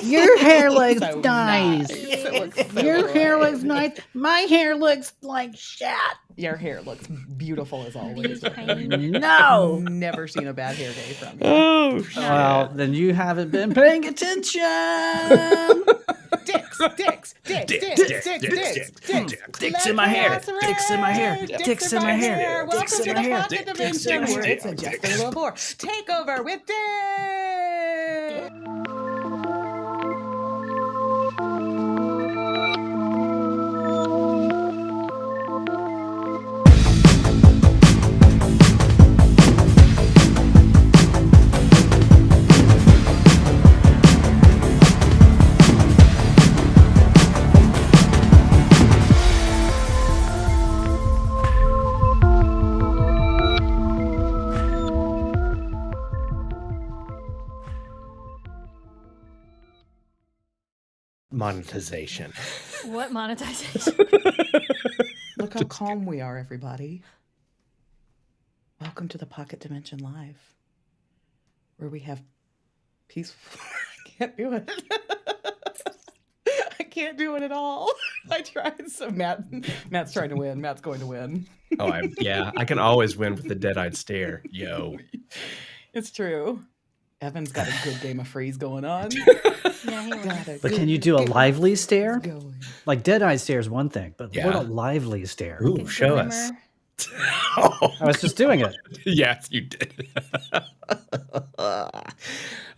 Your hair looks So nice. It looks so Your hair good. looks nice. My hair looks like shit. Your hair looks beautiful as always. No. Never seen a bad hair day from you. Oh, shit. Well, then you haven't been paying attention. Dicks Dicks in my hair. Dicks in my hair. Dicks in my hair. Welcome Dicks to in the my hair. Pocket Dimension, where it's a Jester Lavorre. Take over with Dick. Monetization. What monetization? Look how calm we are, everybody. Welcome to the Pocket Dimension Live, where we have peaceful. I can't do it. I can't do it at all. I tried. So Matt's trying to win. Matt's going to win. Oh, I can always win with the dead-eyed stare. Yo. It's true. Evan's got a good game of freeze going on. Yeah, he was. But can you do a lively stare? Going. Like dead-eye stare is one thing, but Yeah. what a lively stare. Ooh, Good show glimmer. us. I was just doing it. Yes, you did.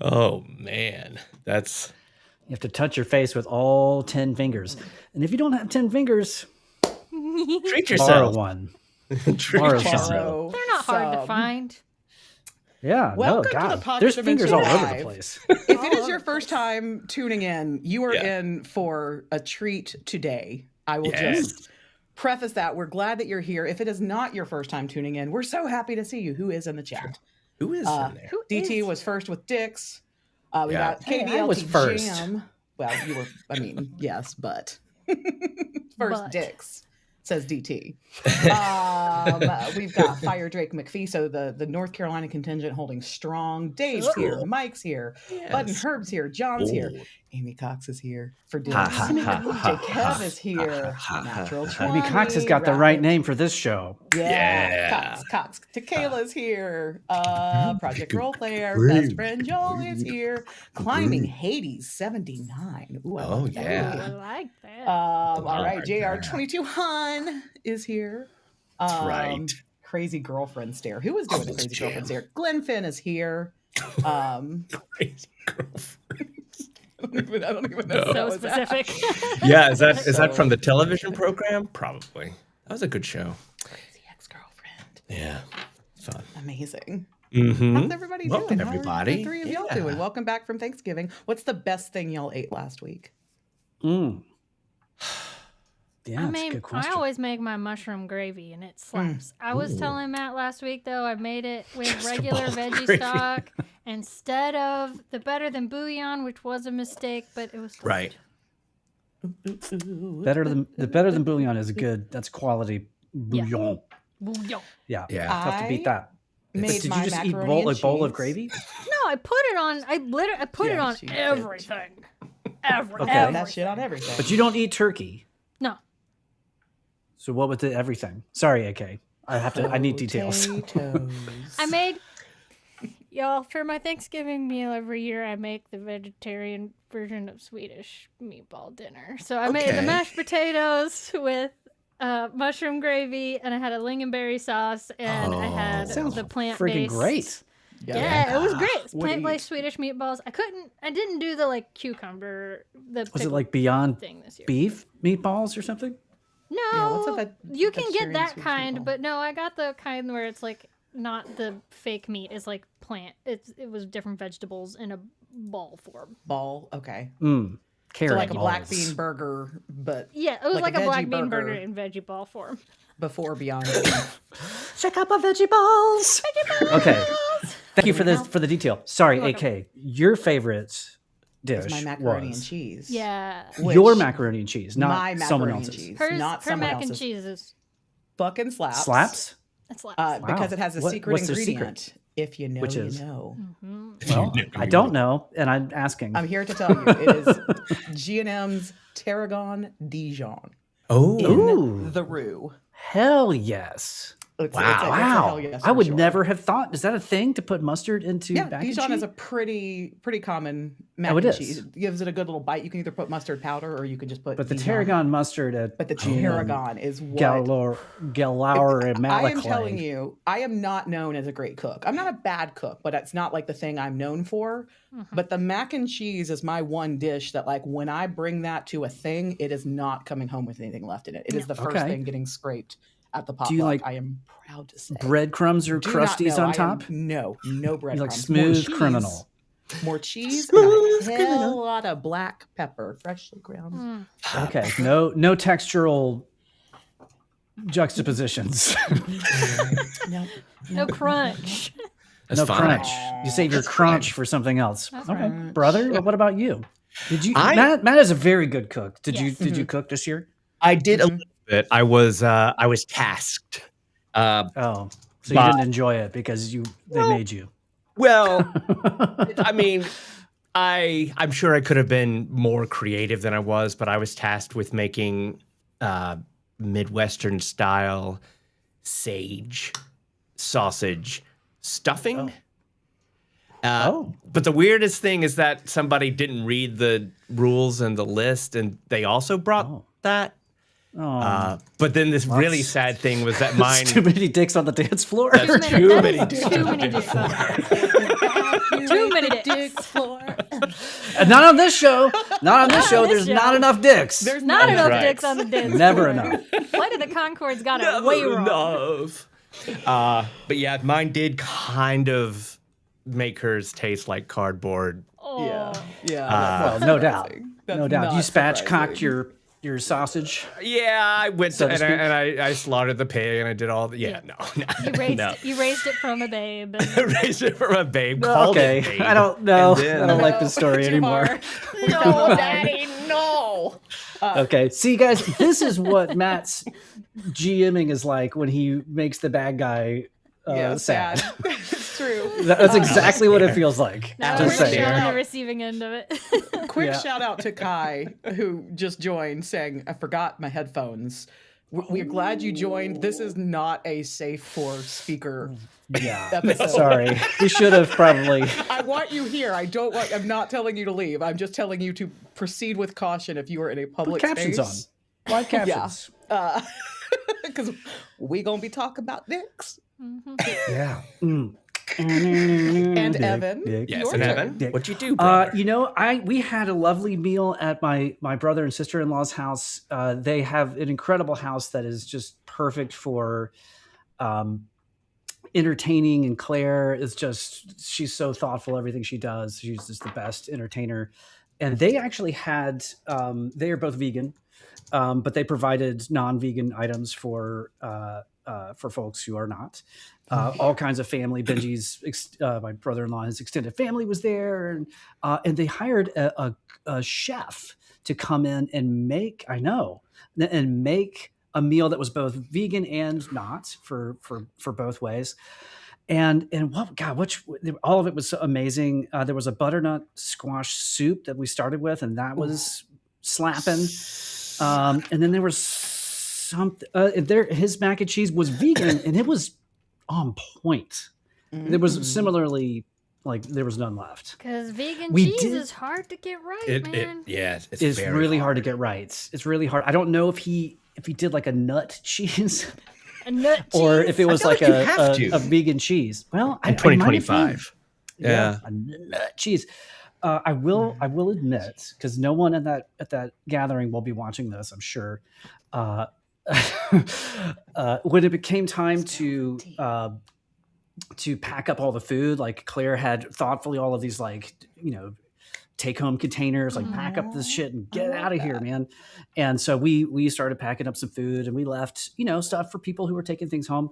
Oh, man. That's... You have to touch your face with all 10 fingers. And if you don't have 10 fingers, Treat borrow yourself. one. Treat Borrow yourself. some. Borrow They're not hard to some. find. Yeah, Welcome to no, the God. Pocket There's fingers all Dimension over the Live. place. If it is your first time tuning in, you are Yeah. in for a treat today. I will Yes. just preface that. We're glad that you're here. If it is not your first time tuning in, we're so happy to see you. Who is in the chat? Who is in there? Who DT is- was first with Dix. We Yeah. got Hey, I KBLT was first. Jam. Well, you were, yes, but first But. Dix, says DT. We've got Fire Drake McPhee, so the North Carolina contingent holding strong. Dave's here, Mike's here, Bud and Yes. Herb's here, John's here, Ooh. Amy Cox is here for Dix. Ha, ha, ha, ha, Jay ha, Kev is here. ha, ha, Natural ha. Amy 20. Cox has got the right Rapid- name for this show. Yeah. Cox. Tequila's here. Project Roleplayer. Best friend Joel is here. Climbing Hades 79. Ooh, I Oh, like that. yeah. I like that. All right, Right JR 22 Han is here. That's right. Crazy girlfriend stare. Who was doing the crazy Jam. girlfriend stare? Glenn Finn is here. Crazy girlfriend. I don't even know. No. who that So was at. specific. Yeah, is that from the television program? Probably. That was a good show. Crazy ex-girlfriend. Yeah. It's fun. Amazing. Mm-hmm. How's everybody Welcome, doing? How are everybody. the three of y'all doing? Welcome back from Thanksgiving. What's the best thing y'all ate last week? Mm. Yeah, I that's a mean, good question. I always make my mushroom gravy and it slaps. I was Ooh. telling Matt last week though, I made it with Just a regular bowl of veggie gravy. stock instead of the better than bouillon, which was a mistake, but it was still Right. better than bouillon is good. That's quality bouillon. good. Bouillon. Yeah. Yeah. Tough to beat that. Made Did my you just eat macaroni a bowl of cheese. gravy? No, I put it on. I put it Yeah, on she did. everything. Okay. Put Everything. that shit on everything. But you don't eat turkey. No. So what was the everything? Sorry, AK. I need details. Potatoes. I made y'all for my Thanksgiving meal every year. I make the vegetarian version of Swedish meatball dinner. So I made the Okay. mashed potatoes with mushroom gravy, and I had a lingonberry sauce, and I had Sounds the plant freaking based. great. Yeah, it was great. It's What do you plant-based Swedish meatballs. I didn't do the like cucumber. The Was it pickle like Beyond thing this year? Beef meatballs or something? No, Yeah, what's you can get vegetarian that Swedish kind, meatball? but no, I got the kind where it's like not the fake meat. It's like plant. It was different vegetables in a ball form. Ball. Okay. Mm. Carrot So like a black balls. bean burger, but Yeah, it was Like like, a a black veggie bean burger. burger in veggie ball form. before Beyond. Check out my veggie balls. Okay. Thank you for this for the detail. Sorry, You're welcome. AK. Your favorite dish It's my macaroni was and cheese. Yeah, your Which- macaroni and cheese, my not someone macaroni and else's. cheese. her Not her someone mac and else's. cheese is Fucking slaps. Slaps? that's like Because Wow. it has a What- secret what's their ingredient. secret? If you know, Which you is? know. Well, I don't know, and I'm asking. I'm here to tell you, it is G&M's Tarragon Dijon Oh, in the roux. Hell yes. It's a Wow. hell yes, I for would sure. never have thought. Is that a thing to put mustard into Yeah, mac and Dijon cheese? is a pretty common mac Oh, it and is. cheese. It gives it a good little bite. You can either put mustard powder or you can just put But the Dijon. tarragon mustard at But the tarragon is what Galore and I am Malaclay. telling you, I am not known as a great cook. I'm not a bad cook, but it's not like the thing I'm known for. But the mac and cheese is my one dish that, like, when I bring that to a thing, it is not coming home with anything left in it. It is the first Okay. thing getting scraped at the potluck. Do you like I am proud to say. breadcrumbs or Do not crusties know, on I am- top? no You breadcrumbs. like smooth criminal. More cheese, Smooth and a hell lot of black pepper, freshly ground. Okay, no textural juxtapositions. No, No crunch. that's No fine. crunch. You save your crunch for something else. That's Okay, right. brother. What about you? Did you? I- Matt is a very good cook. Did Yes. you cook this year? I did a little bit. I was tasked. Oh, so you But- didn't enjoy it because they made you. Well, I mean, I'm sure I could have been more creative than I was, but I was tasked with making Midwestern style sage sausage stuffing. But the weirdest thing is that somebody didn't read the rules and the list, and they also brought that. But then this really sad thing was that mine. Too many dicks on the dance floor. That's too many Too many dicks. Too many dicks. And not on this show. Not on this Not show. on this There's show. not enough dicks. There's Not enough right. dicks on the dance Never floor. enough. Why did the Concords got it way wrong? enough. But yeah, mine did kind of make hers taste like cardboard. Oh. Yeah. Well, that's no doubt. surprising. That's No doubt. not You spatchcocked surprising. your sausage. Yeah, I went So to, to and, I, speak. and I slaughtered the pig and I did all the no. You raised it from a babe. I raised it from a babe. Called Okay. it babe. I don't know. And then- I don't like the story Too anymore. far. No, Daddy, no. Okay. See, guys, this is what Matt's GMing is like when he makes the bad guy sad. It's true. That's exactly what it feels like. Now Just we're saying. on the receiving end of it. Quick Yeah. shout out to Kai, who just joined, saying, I forgot my headphones. We're glad you joined. This is not a safe for speaker Yeah. episode. Sorry. We should have probably. I want you here. I'm not telling you to leave. I'm just telling you to proceed with caution if you are in a public Put captions space. on. Live captions. Because we going to be talking about dicks. Yeah. And Evan. Dick. Yes, Your and turn. Evan, what'd you do, brother? We had a lovely meal at my brother and sister-in-law's house. They have an incredible house that is just perfect for entertaining, and Claire is she's so thoughtful, everything she does. She's just the best entertainer. And they actually had they are both vegan, but they provided non-vegan items for folks who are not. All kinds of family. Benji's my brother-in-law, his extended family was there, and they hired a chef to come in and make a meal that was both vegan and not for both ways. And all of it was so amazing. There was a butternut squash soup that we started with, and that was slapping. And then there was something his mac and cheese was vegan, and it was on point. There was similarly, like, there was none left. Because vegan We cheese did- is hard to get right, man. It's It's very really hard to get right. It's really hard. I don't know if he did like a nut cheese A nut cheese. or if it was feel like like you have to. a vegan cheese. Well, in 2025. Yeah. a nut cheese. I will admit, because no one at that gathering will be watching this, I'm sure. When it became time to pack up all the food, like Claire had thoughtfully all of these, like, take home containers, like pack up this shit and get out of here, man. And so we started packing up some food, and we left, stuff for people who were taking things home.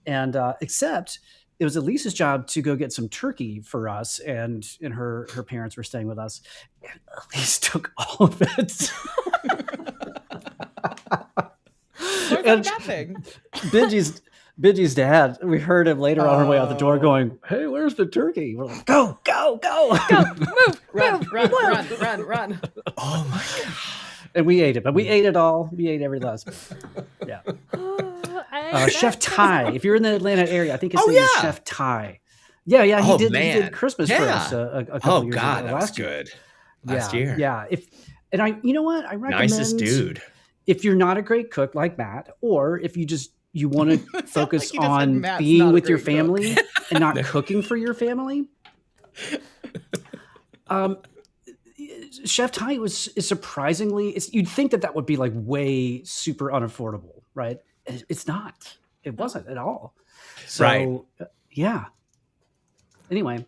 And except it was Elisa's job to go get some turkey for us, and her parents were staying with us. And Elise took all of it. What's that thing? Benji's dad, we heard him later on our way out the door going, "Hey, where where's the turkey? We're like, go. Go, move, Run, move, run, move. run. Oh my god. And we ate it, but we ate it all. We ate every last bit. Yeah. Chef Ty. If you're in the Atlanta area, I think his name is Chef Ty. Yeah. He did Christmas for us a couple years ago. That was good. Last year. Yeah. You know what? I recommend Nicest dude. if you're not a great cook like Matt, or if you want to focus like on being with your family and not cooking for your family. Chef Ty is surprisingly, you'd think that would be like way super unaffordable, right? It's not. It wasn't at all. So, yeah. Anyway,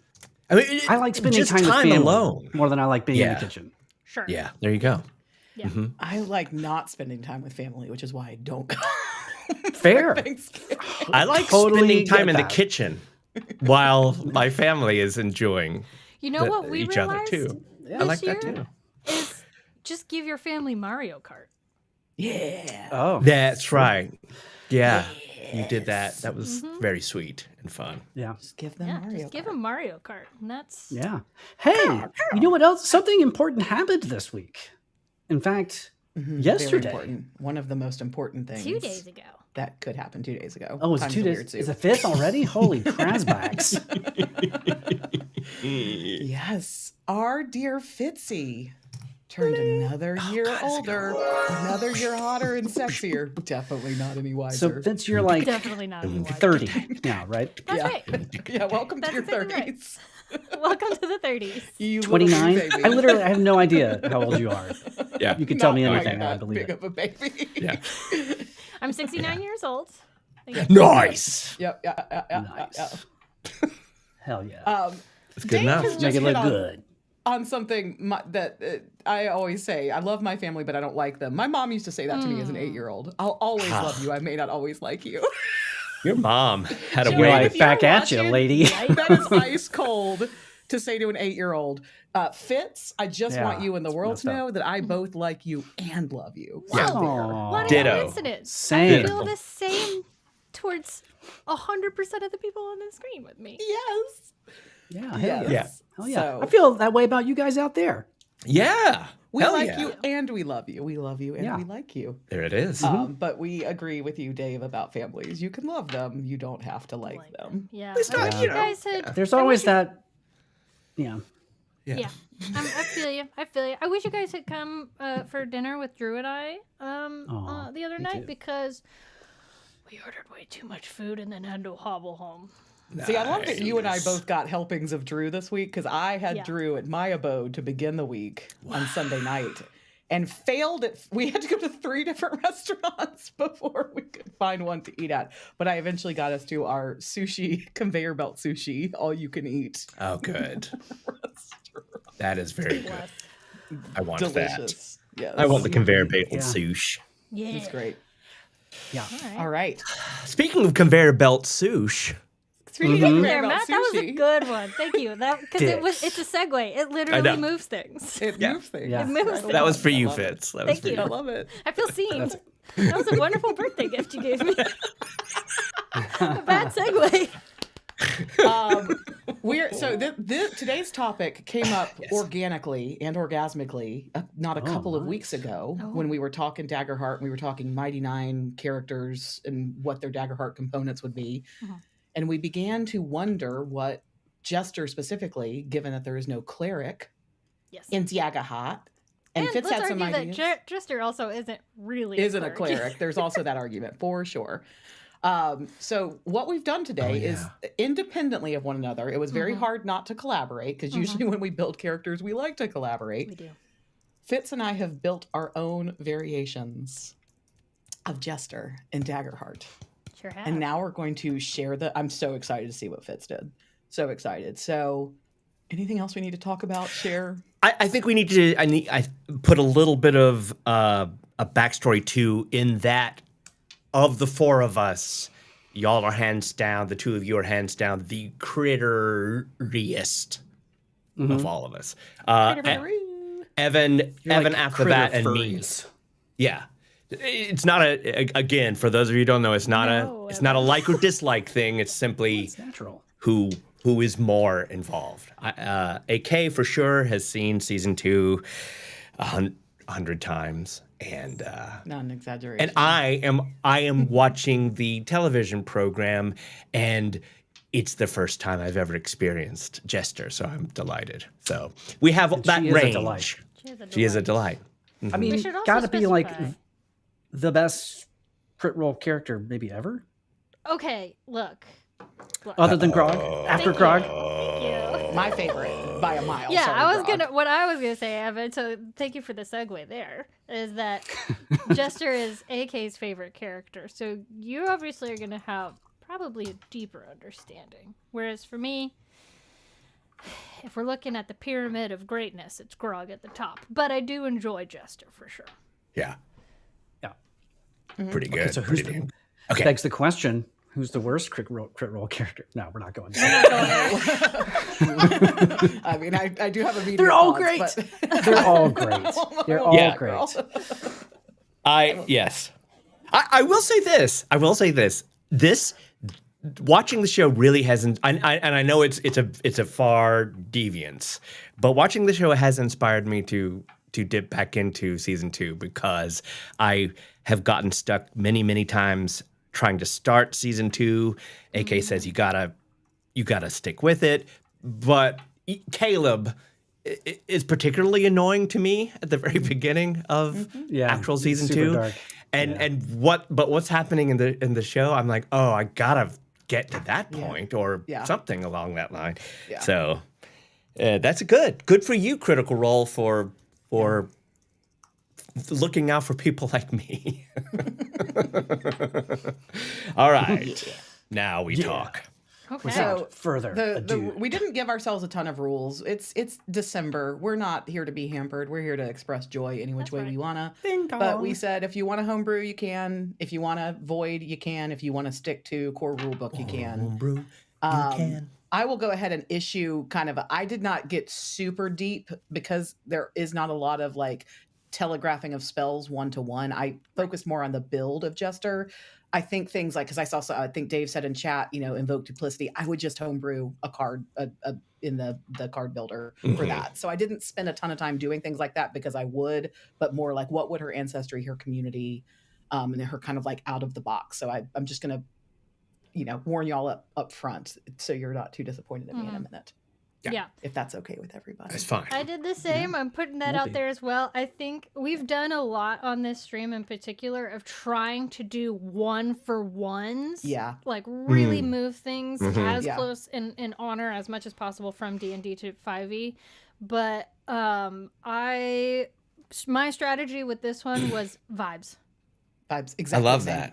I mean, I like spending just time with family alone more than I like being in the kitchen. Sure. Yeah, there you go. Yeah. Mm-hmm. I like not spending time with family, which is why I don't go. Fair. I like Totally spending time get in the that. kitchen while my family is enjoying You know what we each other realized too. Yeah. I like this that year too. is just give your family Mario Kart. Yeah. Oh, That's right. Yeah, you did that. That was very sweet and fun. yeah. Just give them Yeah, Mario just give Kart. them Mario Kart. And that's Yeah. Hey, you know what else? Something important happened this week. In fact, Mhm, yesterday. Very important. One of the most important things 2 days ago. that could happen 2 days ago. Oh, it's Time's 2 a days. weird Is soup. the fifth already? Holy crasbacks. Yes, our dear Fitzy turned another year older, another year hotter and sexier. Definitely not any So wiser. Vince, you're like Definitely not anymore. 30 now, right? That's Yeah. right. Yeah, welcome That's to your exactly right. 30s. Welcome to the 30s. You little 29? baby. I have no idea how old you are. Yeah. You can tell me Not anything, quite I that believe big it. of a baby. Yeah. I'm 69 years old. Thank you. Nice. Yep. Yeah. Nice. Hell yeah. That's good enough. has just Make it hit look on- good. on something that I always say. I love my family, but I don't like them. My mom used to say that to me as an 8-year-old. I'll always love you. I may not always like you. Your mom had a You're You're way like, if you're back at you, watching, lady. That is ice cold to say to an 8-year-old. Fitz, I just want Yeah, you and the world messed to up. know that I both like you and love you. Yeah. So there. Aw. What a Ditto. coincidence. Same. I feel the same towards 100% of the people on the screen with me. Yes. Yeah, hell Yes. yeah. Yeah. Hell yeah. So- I feel that way about you guys out there. Yeah. We Hell like yeah. you and we love you. We love you and Yeah. we like you. There it is. But we agree with you, Dave, about families. You can love them. You don't have to like them. Yeah. It's I not, wish you you know, guys had. There's I always wish you- that. Yeah. Yeah. I feel you. I feel you. I wish you guys had come for dinner with Drew and I Aw, the other me night too. because we ordered way too much food and then had to hobble home. See, I love that you and I Nice. both got helpings of Drew this week because I had Yeah. Drew at my abode to begin the week on Sunday night and failed at. We had to go to 3 different restaurants before we could find one to eat at. But I eventually got us to our sushi, conveyor belt sushi, all you can eat. Oh, good. That is very good. Bless. I want that. Delicious. Yes. I want the conveyor belt Yeah. sushi. Yeah. It's great. Yeah. All right. Speaking of conveyor belt sushi, Speaking There, of conveyor belt Matt. That was a sushi, good one. Thank you. That because it's a segue. It know. literally moves things. it Yeah. moves things. Yeah. It moves Right things. that was for I you, love it. Fitz. That was Thank for you. I love it. I feel seen. That was a wonderful birthday gift you gave me. A bad segue. Today's topic came up organically and orgasmically not a couple of nice. weeks ago Oh. when we were talking Daggerheart and we were talking Mighty Nine characters and what their Daggerheart components would be. Mhm. And we began to wonder what Jester specifically, given that there is no cleric Yes. in Daggerheart. And Fitz let's had some argue ideas. that Jester also isn't really Isn't a cleric. There's also that argument for sure. So what we've done today is independently of one another. It was very hard not to collaborate because usually when we build characters, we like to collaborate. We do. Fitz and I have built our own variations of Jester and Daggerheart. Sure have. And now we're going to share I'm so excited to see what Fitz did. So excited. So anything else we need to talk about, share? I think we need to. I put a little bit of a backstory too. In that, of the 4 of us, y'all are hands down. The 2 of you are hands down the critteriest of all of us. Evan You're like after that, critter and me. furries. Yeah, it's not again for those of you who don't know. It's not No, it's not a like or dislike thing. It's simply It's natural. who who is more involved. AK for sure has seen season 2 100 times, and not an exaggeration. and I am watching the television program, and it's the first time I've ever experienced Jester, so I'm delighted. So we have that she is a range. delight. She is a delight. I mean, We should also gotta be like specify. the best crit roll character maybe ever, Okay, look. other than Grog. After Thank Grog, you. My favorite by a mile. Yeah, Sorry, I was Grog. what I was gonna say, Evan. So thank you for the segue. There is that Jester is AK's favorite character. So you obviously are gonna have probably a deeper understanding. Whereas for me, if we're looking at the pyramid of greatness, it's Grog at the top. But I do enjoy Jester for sure. Yeah. yeah. Pretty good. Okay, so who's pretty the, okay. begs the question: who's the worst crit roll character? No, we're not going there. I mean, I do have a media. They're all thoughts, great. but- They're all great. They're all Yeah, great. Yes. I will say this. This watching the show really hasn't. And I know it's a far deviance, but watching the show has inspired me to dip back into season 2 because I have gotten stuck many times trying to start season 2. AK says you gotta stick with it, but Caleb is particularly annoying to me at the very beginning of Yeah, actual it's season super 2. dark. And what's happening in the show? I'm like, oh, I gotta get to that point or something along that line. Yeah. So that's good for you, Critical Role, for looking out for people like me. All right, now we talk. Okay. So Further ado. we didn't give ourselves a ton of rules. It's December. We're not here to be hampered. We're here to express joy any which way we wanna. But we said if you want to homebrew, you can. If you want to void, you can. If you want to stick to core rulebook, you can. Homebrew, you can. I will go ahead and issue kind of I did not get super deep because there is not a lot of like telegraphing of spells 1-to-1. I focused more on the build of Jester. I think things like, because I think Dave said in chat, invoke duplicity. I would just homebrew a card in the card builder for that. So I didn't spend a ton of time doing things like that because I would, but more like what would her ancestry, her community, and her kind of like out of the box. So I'm just gonna, warn y'all up front so you're not too disappointed in me in a minute. Yeah. If that's okay with everybody. That's fine. I did the same. I'm putting that out there as well. I think we've done a lot on this stream in particular of trying to do 1-for-1s. Yeah. Like really move things as Yeah. close in honor as much as possible from D&D to 5e. But my strategy with this one was vibes. Vibes. Exactly. I love same.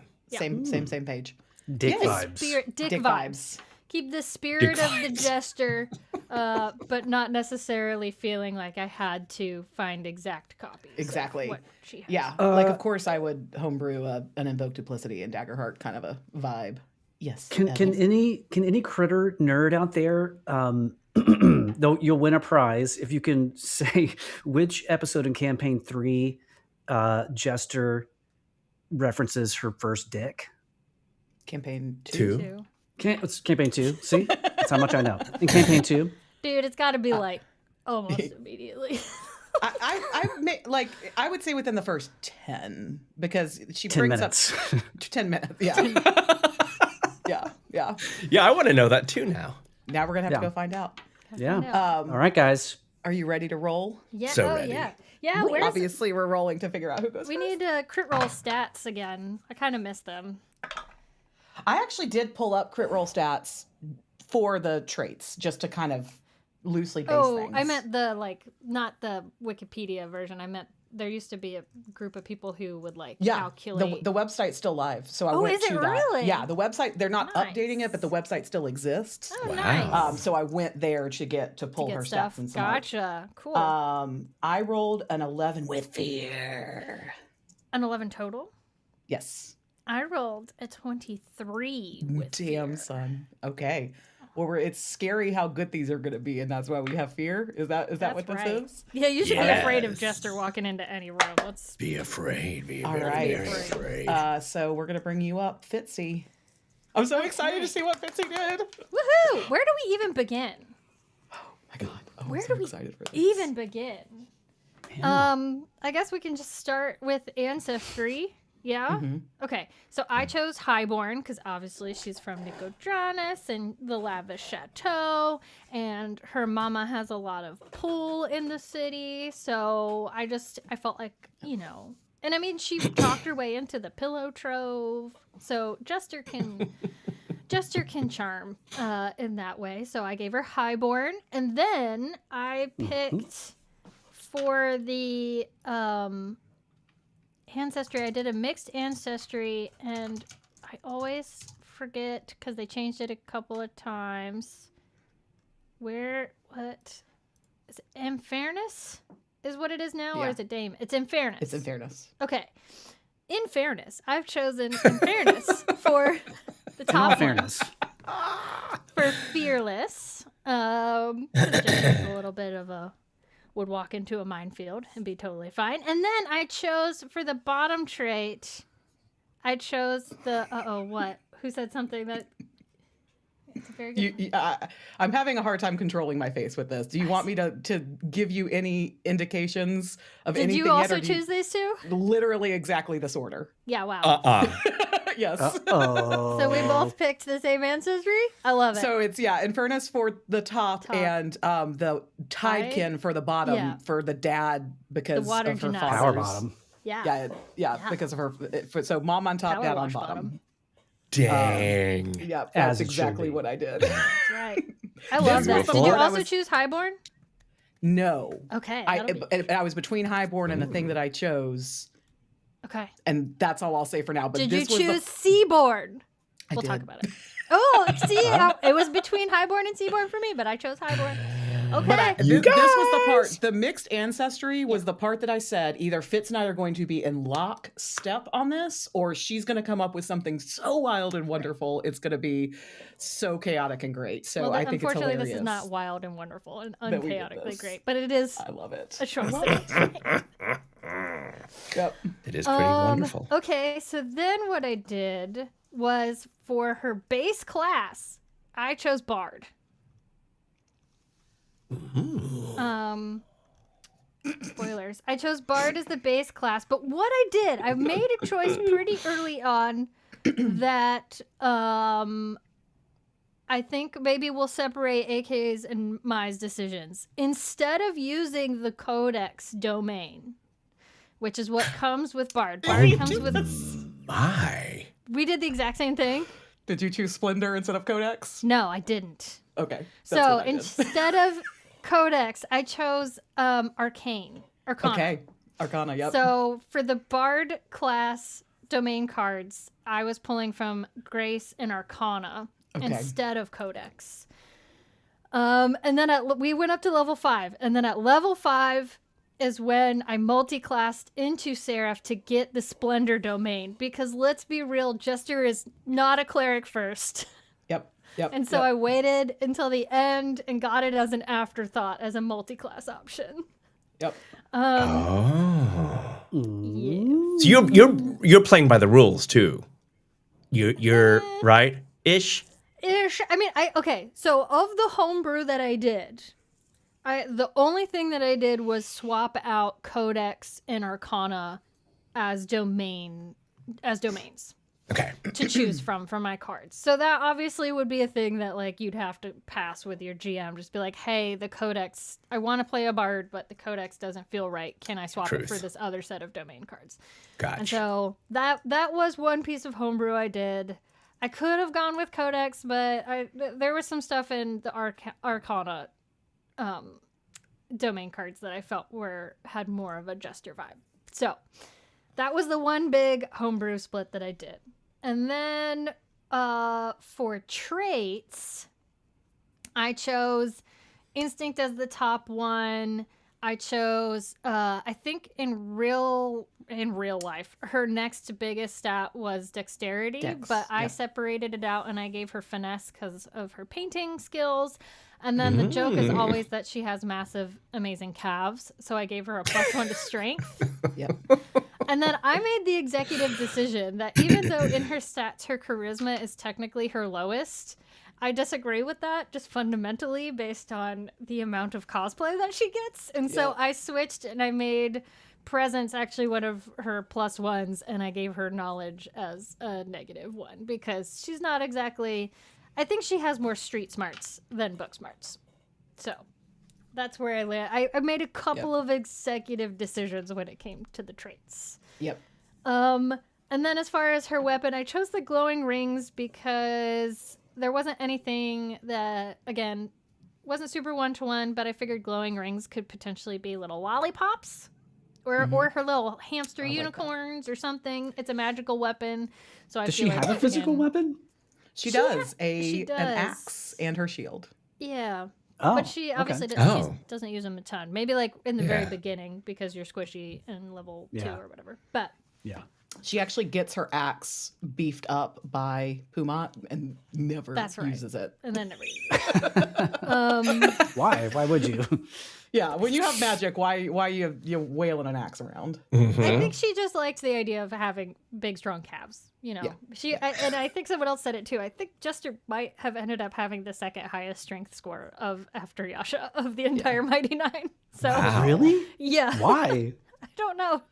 that. Same page. Dick Yes. vibes. Dick Dick vibes. vibes. Keep the spirit of the vibes. Jester, but not necessarily feeling like I had to find exact copies. of Exactly. what she has. Yeah. like, of course, I would homebrew an Invoke Duplicity and Daggerheart kind of a vibe. Yes. Can Evan. any critter nerd out there? Though you'll win a prize if you can say which episode in campaign 3 Jester references her first dick. Campaign 2. Too. It's campaign 2. See, that's how much I know. In campaign 2, Dude, it's got to be like almost immediately. I would say within the first 10 because she 10 brings minutes. up 10 minutes. Yeah. Yeah. Yeah, I want to know that too now. Now we're going to have to Yeah. go find out. Yeah. No. All right, guys. Are you ready to roll? Yeah. So oh ready. yeah. Yeah. Where's Obviously, we're rolling to figure out who goes we first. need crit roll stats again. I kind of miss them. I actually did pull up crit roll stats for the traits just to kind of loosely base things. I meant the not the Wikipedia version. I meant there used to be a group of people who would calculate. The website's still live, so I went is it to that. really? Yeah, the website. They're not Nice. updating it, but the website still exists. Oh, Wow. nice. So I went there to pull Get her stuff. stats and some art. Gotcha. Cool. I rolled an 11 with fear. An 11 total. Yes. I rolled a 23 with Damn, fear. son. Okay. Well, it's scary how good these are going to be, and that's why we have fear. Is that That's what this right. is? Yeah, you should be afraid of Yes. Jester walking into any room. Be afraid. Be All very, right. very afraid. So we're going to bring you up, Fitzy. I'm so excited to see what Fitzy did. Woohoo! Where do we even begin? My God. I'm Where so do we excited for this. even begin? I guess we can just start with ancestry. Yeah? Okay, so I chose Highborn because obviously she's from Nicodranus and the lavish chateau, and her mama has a lot of pull in the city, so I felt like, you know, and I mean, she talked her way into the pillow trove, so Jester can charm in that way, so I gave her Highborn, and then I picked for the ancestry, I did a mixed ancestry, and I always forget because they changed it a couple of times. What is it? Infairness is what it is now, or is it Dame? It's Infairness. It's Infairness. Okay. In fairness, I've chosen Infairness for the top fairness. for Fearless. Just a little bit of a would walk into a minefield and be totally fine. And then I chose for the bottom trait, I chose the what? Who said something that it's very good. I'm having a hard time controlling my face with this. Do you want me to give you any indications of anything? Did you also choose these two? Literally exactly this order. Yeah, wow. Yes. Uh-oh. So we both picked the same ancestry? I love it. So it's Infernus for the top. And the Tidekin for the bottom for the dad because water of her genasi. father's. Power bottom. Yeah, because of her. So mom on top, Power dad on wash bottom. Dang. Yeah, As that's it should exactly be. what I did. That's right. I love that. was the Did you part I also was- choose Highborn? No. Okay. I was between Highborn and the thing that I chose, Okay. and that's all I'll say for now. But Did you this choose was Seaborn? I We'll did. talk about it. Oh, see, it was between Highborn and Seaborn for me, but I chose Highborn. Okay. This was the part. The mixed ancestry was the part that I said either Fitz and I are going to be in lockstep on this, or she's going to come up with something so wild and wonderful. It's going to be so chaotic and great. So I think it's hilarious. unfortunately, this is not wild and wonderful and that we did unchaotically this. great, but it is I love it. a choice. Yep. It is pretty wonderful. Okay, so then what I did was for her base class, I chose Bard. Spoilers. I chose Bard as the base class, but what I did, I made a choice pretty early on that I think maybe we'll separate AK's and Mai's decisions. Instead of using the Codex domain, which is what comes with Bard. Bard comes with... My. We did the exact same thing. Did you choose Splendor instead of Codex? No, I didn't. Okay. So instead of Codex, I chose Arcana. Okay. Arcana, yep. So for the Bard class domain cards, I was pulling from Grace and Arcana instead of Codex. And then we went up to level 5. And then at level 5 is when I multi-classed into Seraph to get the Splendor domain. Because let's be real, Jester is not a cleric first. Yep. And so I waited until the end and got it as an afterthought, as a multi-class option. Yep. Oh. Yeah. So you're playing by the rules too. You're right ish. Ish. I mean, okay. So of the homebrew that I did, the only thing that I did was swap out Codex and Arcana as domains. Okay. To choose from for my cards. So that obviously would be a thing that like you'd have to pass with your GM. Just be like, hey, the Codex, I want to play a Bard, but the Codex doesn't feel right. Can I swap it for this other set of domain cards? Gotcha. And so that was one piece of homebrew I did. I could have gone with Codex, but there was some stuff in the Arcana domain cards that I felt had more of a Jester vibe. So that was the one big homebrew split that I did. And then for traits, I chose Instinct as the top one. I chose, I think in real life, her next biggest stat was Dexterity, but I separated it out and I gave her Finesse because of her painting skills. And then the joke is always that she has massive, amazing calves. So I gave her a +1 to Strength. Yep. And then I made the executive decision that even though in her stats her charisma is technically her lowest, I disagree with that just fundamentally based on the amount of cosplay that she gets. And so I switched and I made presence actually one of her plus ones, and I gave her knowledge as a -1 because she's not exactly... I think she has more street smarts than book smarts. So that's where I land. I made a couple of executive decisions when it came to the traits. Yep. And then as far as her weapon, I chose the glowing rings because there wasn't anything that, again, wasn't super one-to-one, but I figured glowing rings could potentially be little lollipops or her little hamster unicorns or something. It's a magical weapon. So I Does feel she have a physical weapon? She does. She does. An axe and her shield. Yeah. Oh, But she obviously doesn't use them a ton. Maybe like in the very beginning because you're squishy in level 2 or whatever. But yeah. She actually gets her axe beefed up by Pumat and never uses it. And then never uses it. Why? Why would you? Yeah, when you have magic, why you wailing an axe around? I think she just liked the idea of having big, strong calves. You know, and I think someone else said it too. I think Jester might have ended up having the second highest strength score after Yasha of the entire Mighty Nine. So Really? Yeah. Why? I don't know.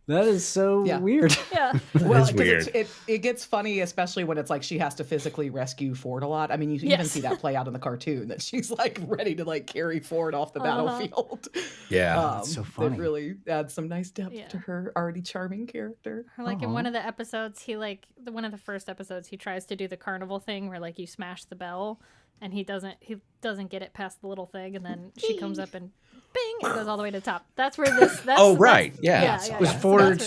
That is so weird. Yeah. Well, weird. It gets funny, especially when it's like she has to physically rescue Ford a lot. I mean, you even see that play out in the cartoon that she's like ready to like carry Ford off the battlefield. Yeah, that's so funny. It really adds some nice depth to her already charming character. Or like in one of the episodes, one of the first episodes, he tries to do the carnival thing where like you smash the bell, and he doesn't get it past the little thing, and then she comes up and bing, it goes all the way to the top. That's where this. Was Ford?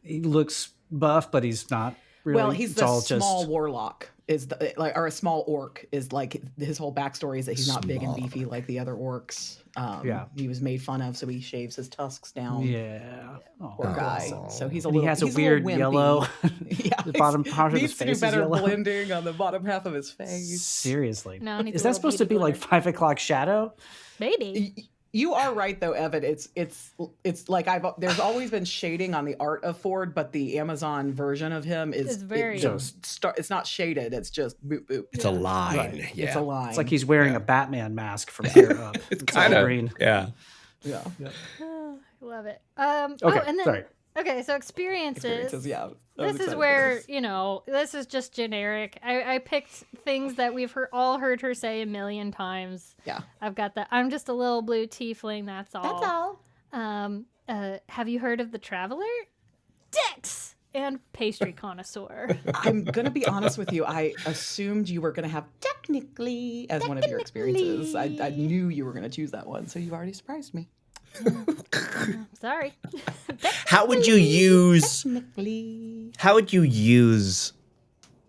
He looks buff, but he's not really. Well, he's the small warlock. Or a small orc is like his whole backstory is that he's not big and beefy like the other orcs. He was made fun of, so he shaves his tusks down. Yeah, poor guy. So he's he has a weird yellow. The bottom part of his face needs to do better is yellow. blending on the bottom half of his face. Seriously, No, is that supposed to be like 5 o'clock shadow? Maybe. You are right though, Evan. It's like there's always been shading on the art of Ford, but the Amazon version of him is very it's not shaded. It's just boop boop. It's a line. Right. Yeah. It's a line. It's like he's wearing a Batman mask from here up. It's kind of green. Yeah. Love it. Okay, and then, sorry. Okay, so experiences. Yeah. This is where, this is just generic. I picked things that we've all heard her say a million times. Yeah. I've got I'm just a little blue tiefling, that's all. Have you heard of the Traveler? Dicks! And pastry connoisseur. I'm going to be honest with you. I assumed you were going to have technically as one of your experiences. I knew you were going to choose that one, so you already surprised me. Sorry. How would you use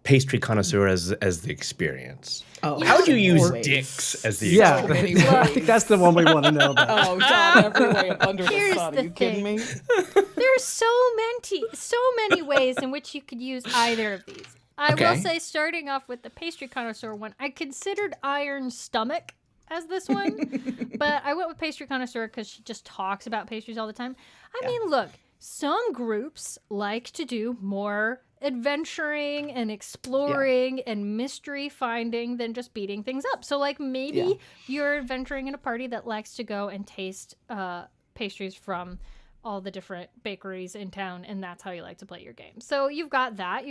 pastry connoisseur as the experience? How would you use dicks as the experience? Yeah, I think that's the one we want to know about. Oh God, every way under Here's the sun. the Are you kidding me? There's so many ways in which you could use either of these. I will say, starting off with the pastry connoisseur one, I considered Iron Stomach as this one, but I went with pastry connoisseur because she just talks about pastries all the time. I mean, look, some groups like to do more adventuring and exploring and mystery finding than just beating things up. So like maybe you're adventuring in a party that likes to go and taste pastries from all the different bakeries in town, and that's how you like to play your game. So you've got that.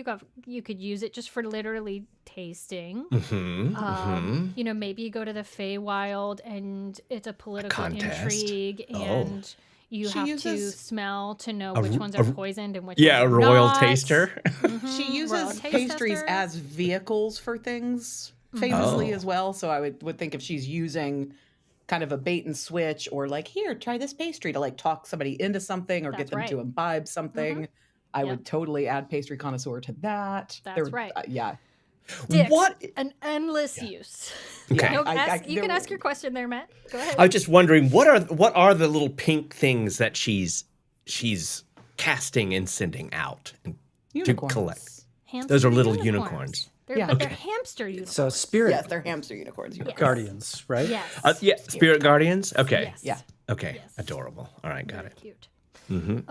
You could use it just for literally tasting. Maybe you go to the Feywild and it's a political intrigue, and you have to smell to know which ones are poisoned and which ones are a royal not. taster. She uses pastries as vehicles for things famously as well. So I would think if she's using kind of a bait and switch, or like, here, try this pastry to like talk somebody into something or get them to imbibe something. I would totally add pastry connoisseur to that. That's right. Yeah. Dicks, what? An endless use. Okay. You can ask your question there, Matt. Go ahead. I was just wondering, what are the little pink things that she's casting and sending out to collect? Those are little unicorns. But they're hamster unicorns. So spirit. Yes, they're hamster unicorns. Guardians, right? Yes. Spirit guardians. Okay. Yes. Okay. Yes. Adorable. All right, got it. Cute. Mm-hmm.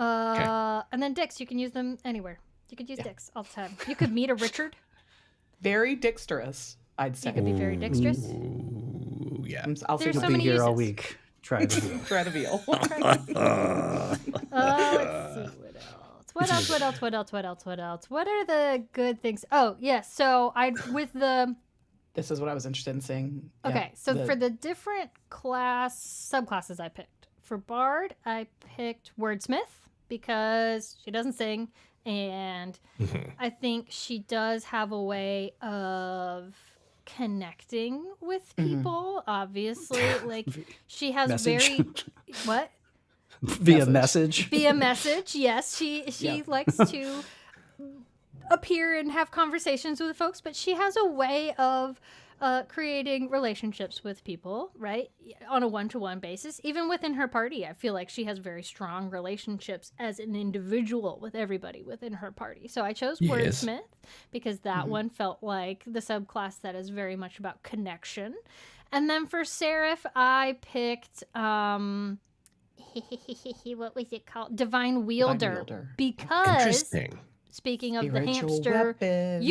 And then dicks, you can use them anywhere. You could use dicks all the time. You could meet a Richard. Very dexterous, I'd say. You could be very dexterous. Ooh, yeah. I'll There's see so Be many here all uses. week. Try to do. try the veal. Let's see what else. What are the good things? Oh, yes. So This is what I was interested in seeing. okay, so for the different subclasses I picked. For Bard, I picked Wordsmith because she doesn't sing, and I think she does have a way of connecting with people. Obviously, like she has Message. what? Via message. Via message, yes. She likes to appear and have conversations with folks, but she has a way of creating relationships with people, right? On a one-to-one basis. Even within her party, I feel like she has very strong relationships as an individual with everybody within her party. So I chose Wordsmith because that one felt like the subclass that is very much about connection. And then for Seraph, I picked what was it called? Divine Wielder. Because Interesting. speaking of the Spiritual hamster weapon.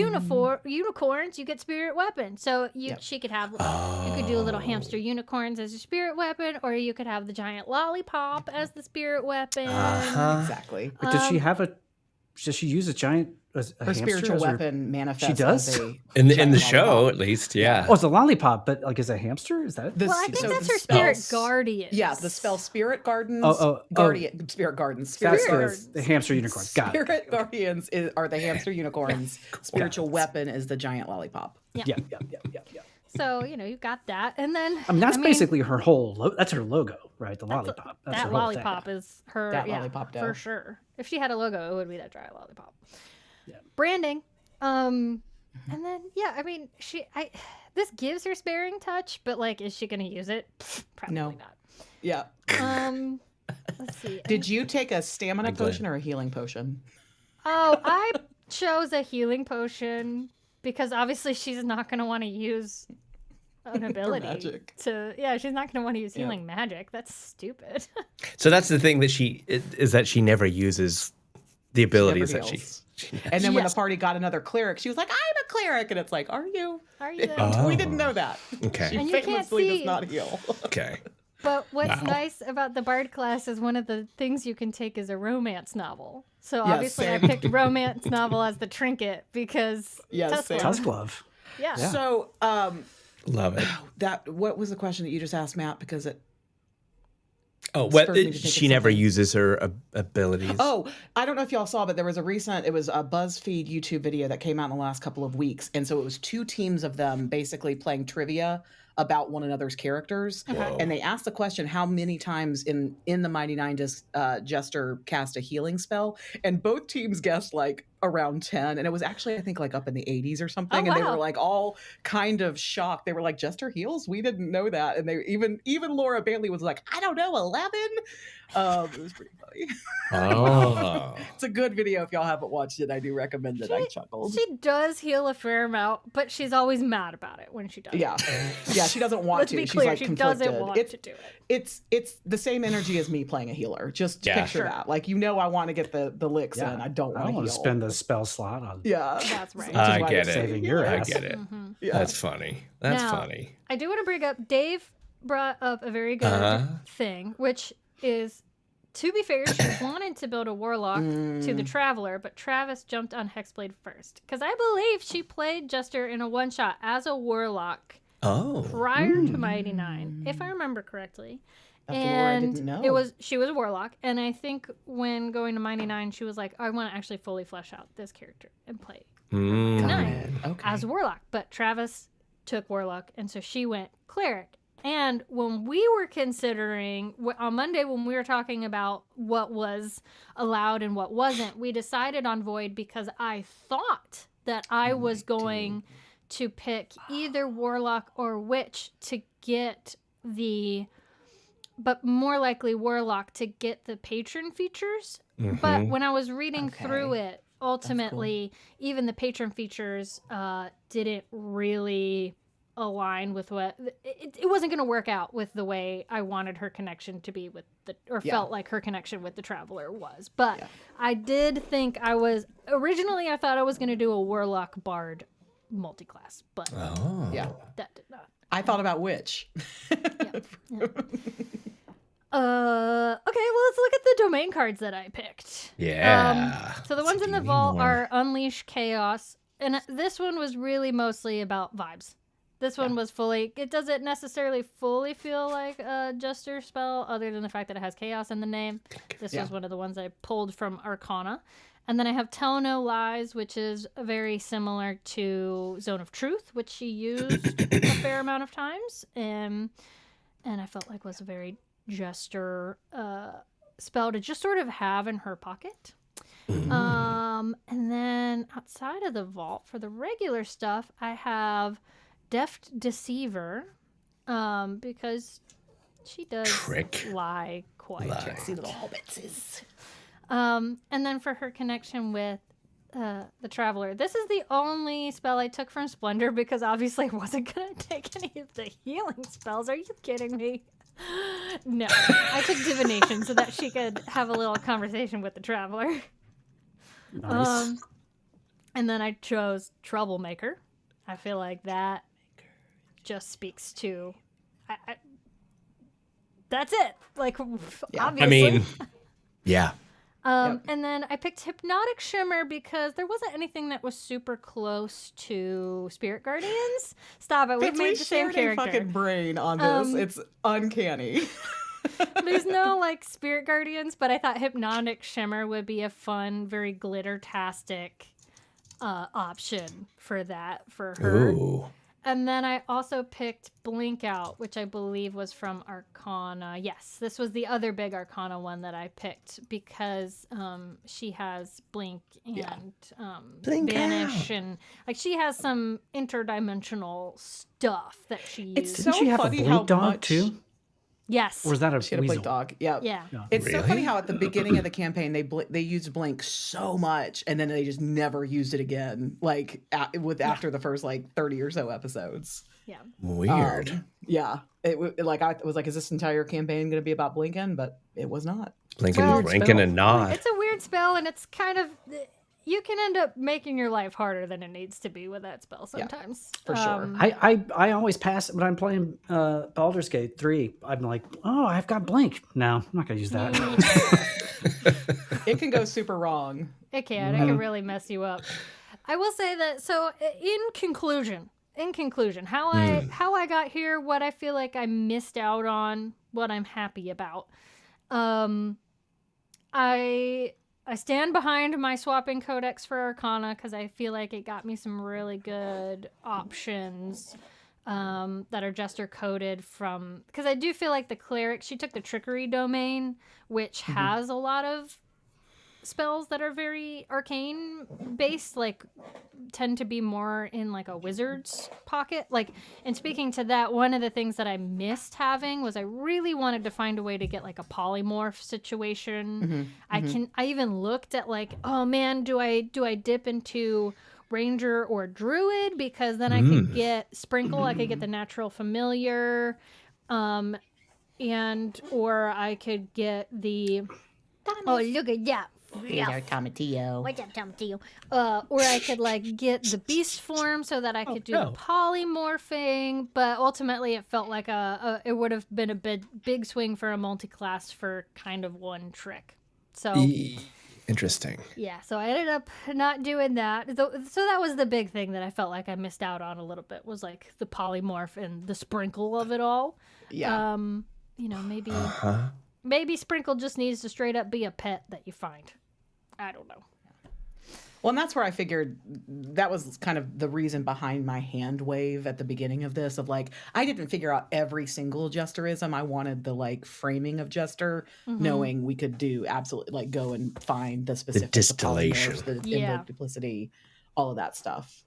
unicorns, you get spirit weapon. So she could have you could do little hamster unicorns as a spirit weapon, or you could have the giant lollipop as the spirit weapon. Exactly. Wait, does she use a giant a Her hamster spiritual as her- weapon manifests She does? as a In the giant show, lollipop. at least, yeah. Oh, it's a lollipop, but like is a hamster? Is that? Well, I think that's the her spirit spell- guardian. Yeah, the spell Spirit Gardens. Guardian. Spirit Gardens. That's Spirit Gardens. the hamster unicorn. Got it. Spirit Guardians are the hamster unicorns. Spiritual Got it. weapon is the giant lollipop. Yeah. So you've got that, and then I mean, that's basically her whole. That's her logo, right? The lollipop. That's that her whole lollipop thing. is her. That yeah, lollipop dough. for sure. If she had a logo, it would be that giant lollipop. Yeah. Branding, and then I mean, this gives her sparing touch, but like, is she gonna use it? Probably No. not. Yeah. Let's see. Did you take a stamina I'm glad. potion or a healing potion? Oh, I chose a healing potion because obviously she's not going to want to use an ability magic. she's not going to want to use healing magic. That's stupid. So that's the thing that she never uses the abilities that she. heals. And then when the Yes. party got another cleric, she was like, "I'm a cleric," and it's like, "Are you?" Are you? We didn't know that. Okay. She And you can't famously see- does not heal. Okay. But what's Wow. nice about the Bard class is one of the things you can take is a romance novel. So Yeah, obviously same. I picked romance novel as the trinket because Yeah, Tusk same. Glove. Tusk glove. Yeah. So, Love it. what was the question that you just asked, Matt? Because it. Oh, well, spurred me to think of she never something. uses her abilities. Oh, I don't know if y'all saw, but there was a BuzzFeed YouTube video that came out in the last couple of weeks. And so it was two teams of them basically playing trivia about one another's characters. Whoa. And they asked the question, how many times in the Mighty Nine does Jester cast a healing spell? And both teams guessed like around 10. And it was actually, I think, like up in the 80s or something. Oh, And they wow. were like all kind of shocked. They were like, Jester heals? We didn't know that. And they even Laura Bailey was like, I don't know, 11? It was pretty funny. Oh. It's a good video if y'all haven't watched it. I do recommend it. I chuckled. She does heal a fair amount, but she's always mad about it when she does. Yeah, yeah. She doesn't want Let's to. be She's clear, like she conflicted. doesn't want it's, to do it. It's the same energy as me playing a healer. Just Yeah. picture Sure. that. Like I want to get the licks Yeah. in. I don't I want don't to want heal. to spend the spell slot on. Yeah, That's right. Which is I why get it's it. saving your I ass. get it. Yeah. That's funny. That's Now, funny. I do want to bring up Dave brought up a very good thing, which is, to be fair, she wanted to build a warlock to the Traveler, but Travis jumped on Hexblade first. Because I believe she played Jester in a one-shot as a warlock Oh. prior to Mighty Nine, if I remember correctly. That's the lore I And didn't know. she was a warlock, and I think when going to Mighty Nine, she was like, I want to actually fully flesh out this character and play Mm. Nine Okay. as a warlock. But Travis took warlock, and so she went cleric. And when we were considering on Monday, when we were talking about what was allowed and what wasn't, we decided on void because I thought that I was going to pick either warlock or witch to get but more likely warlock to get the patron features. But when I was reading through it, ultimately, even the patron features didn't really align with what it wasn't going to work out with the way I wanted her connection to be with felt like her connection with the Traveler was. But I did think I thought I was going to do a Warlock Bard multi-class, but that did not. I thought about which. Yeah. Okay, well, let's look at the domain cards that I picked. Yeah. So the ones in the vault are Unleash Chaos, and this one was really mostly about vibes. This one was it doesn't necessarily fully feel like a Jester spell, other than the fact that it has Chaos in the name. This was one of the ones I pulled from Arcana. And then I have Tell No Lies, which is very similar to Zone of Truth, which she used a fair amount of times. And I felt like was a very Jester spell to just sort of have in her pocket. And then outside of the vault, for the regular stuff, I have Deft Deceiver, because she does lie quite. Tricksy little hobbitses. And then for her connection with the Traveler, this is the only spell I took from Splendor because obviously I wasn't going to take any of the healing spells. Are you kidding me? No. I took Divination so that she could have a little conversation with the Traveler. Nice. And then I chose Troublemaker. I feel like that just speaks to... that's it. Like, obviously. I mean, yeah. And then I picked Hypnotic Shimmer because there wasn't anything that was super close to Spirit Guardians. Stop it. We've made the same character. Fucking brain on this. It's uncanny. There's no like Spirit Guardians, but I thought Hypnotic Shimmer would be a fun, very glitter-tastic option for that for her. Ooh. And then I also picked Blink Out, which I believe was from Arcana. Yes, this was the other big Arcana one that I picked because she has Blink and Blink Vanish. out. And like she has some interdimensional stuff that she uses. It's Didn't she have a funny blink how dog much... too? Yes. Or was that a She had a weasel? blink dog. Yeah. Yeah. It's so Really? funny how at the beginning of the campaign they used blink so much and then they just never used it again. Like after the first like 30 or so episodes. Yeah. Weird. Yeah. I was like, is this entire campaign going to be about blinking? But it was not. Blinking, Well, blinking, and nod. It's a weird spell, and it's kind of... You can end up making your life harder than it needs to be with that spell sometimes. for sure. I always pass it when I'm playing Baldur's Gate 3. I'm like, oh, I've got blink. No, I'm not going to use that. It can go super wrong. It can. It can really mess you up. I will say that. So, in conclusion, how I got here, what I feel like I missed out on, what I'm happy about. I stand behind my swapping codex for Arcana because I feel like it got me some really good options that are Jester coded from. Because I do feel like the Cleric, she took the Trickery domain, which has a lot of spells that are very arcane based, like tend to be more in like a wizard's pocket. Like, and speaking to that, one of the things that I missed having was I really wanted to find a way to get like a polymorph situation. I even looked at like, oh man, do I dip into ranger or druid, because then I could get sprinkle, I could get the natural familiar, and or I could get the look at that. Yeah. What's up, Tom Tio? Or I could like get the beast form so that I could do the polymorphing, but ultimately it felt like it would have been a big swing for a multi-class for kind of one trick. So interesting. Yeah, so I ended up not doing that. So that was the big thing that I felt like I missed out on a little bit, was like the polymorph and the sprinkle of it all. Yeah. Maybe maybe Sprinkle just needs to straight up be a pet that you find. I don't know. Well, and that's where I figured that was kind of the reason behind my hand wave at the beginning of this, of like, I didn't figure out every single Jesterism. I wanted the like framing of Jester, knowing we could do absolutely like go and find the specific distillation, the invoke duplicity, all of that stuff.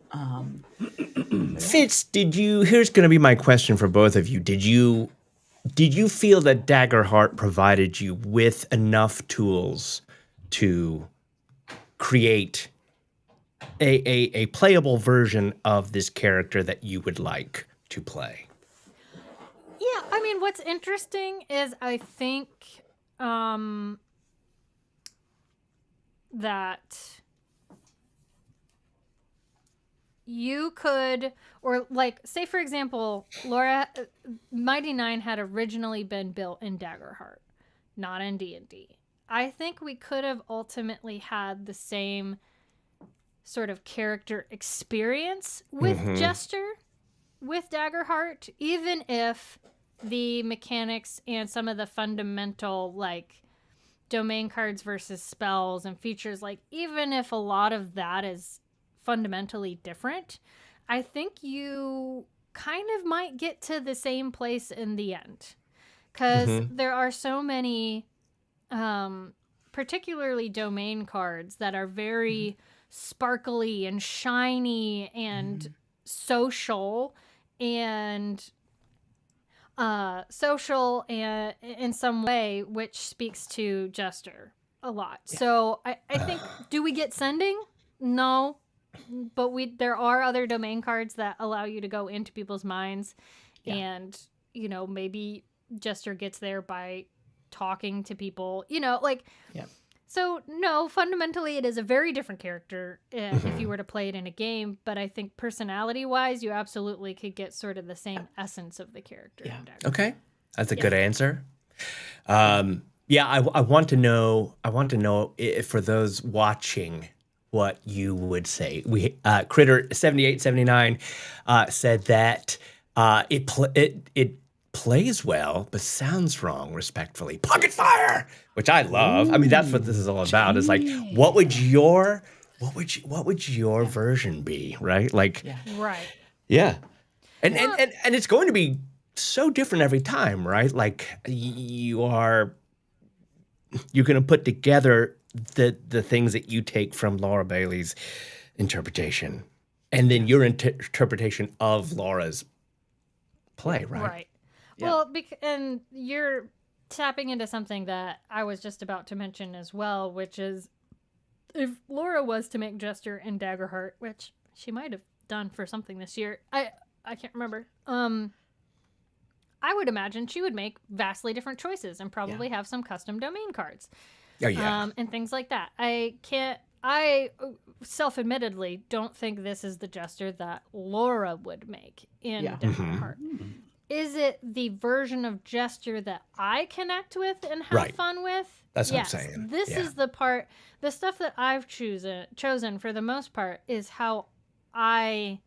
Fitz, here's going to be my question for both of you. Did you feel that Daggerheart provided you with enough tools to create a playable version of this character that you would like to play. Yeah, I mean, what's interesting is I think that you could, or like, say for example, Laura, Mighty Nein had originally been built in Daggerheart, not in D&D. I think we could have ultimately had the same sort of character experience with Jester, with Daggerheart, even if the mechanics and some of the fundamental, like, domain cards versus spells and features, like, even if a lot of that is fundamentally different, I think you kind of might get to the same place in the end. Because there are so many, particularly domain cards, that are very sparkly and shiny and social and in some way, which speaks to Jester a lot. Yeah. So I think, do we get sending? No, but there are other domain cards that allow you to go into people's minds, and maybe Jester gets there by talking to people. So no, fundamentally it is a very different character if you were to play it in a game, but I think personality-wise, you absolutely could get sort of the same essence of the character. Yeah. Okay, that's a good answer. I want to know if, for those watching, what you would say. We Critter 7879 said that it plays well, but sounds wrong, respectfully. Pocket fire, which I love. I mean, that's what this is all about. Is like, what would your version be, right? Like, right. Yeah. And it's going to be so different every time, right? Like, you're going to put together the things that you take from Laura Bailey's interpretation, and then your interpretation of Laura's play, right? Right. Yeah. Well, and you're tapping into something that I was just about to mention as well, which is, if Laura was to make Jester in Daggerheart, which she might have done for something this year, I can't remember. I would imagine she would make vastly different choices and probably have some custom domain cards. Oh, yeah. And things like that. I self-admittedly don't think this is the Jester that Laura would make in Daggerheart. Is it the version of Jester that I connect with and have fun with? That's what I'm saying. This is the part, the stuff that I've chosen for the most part is how I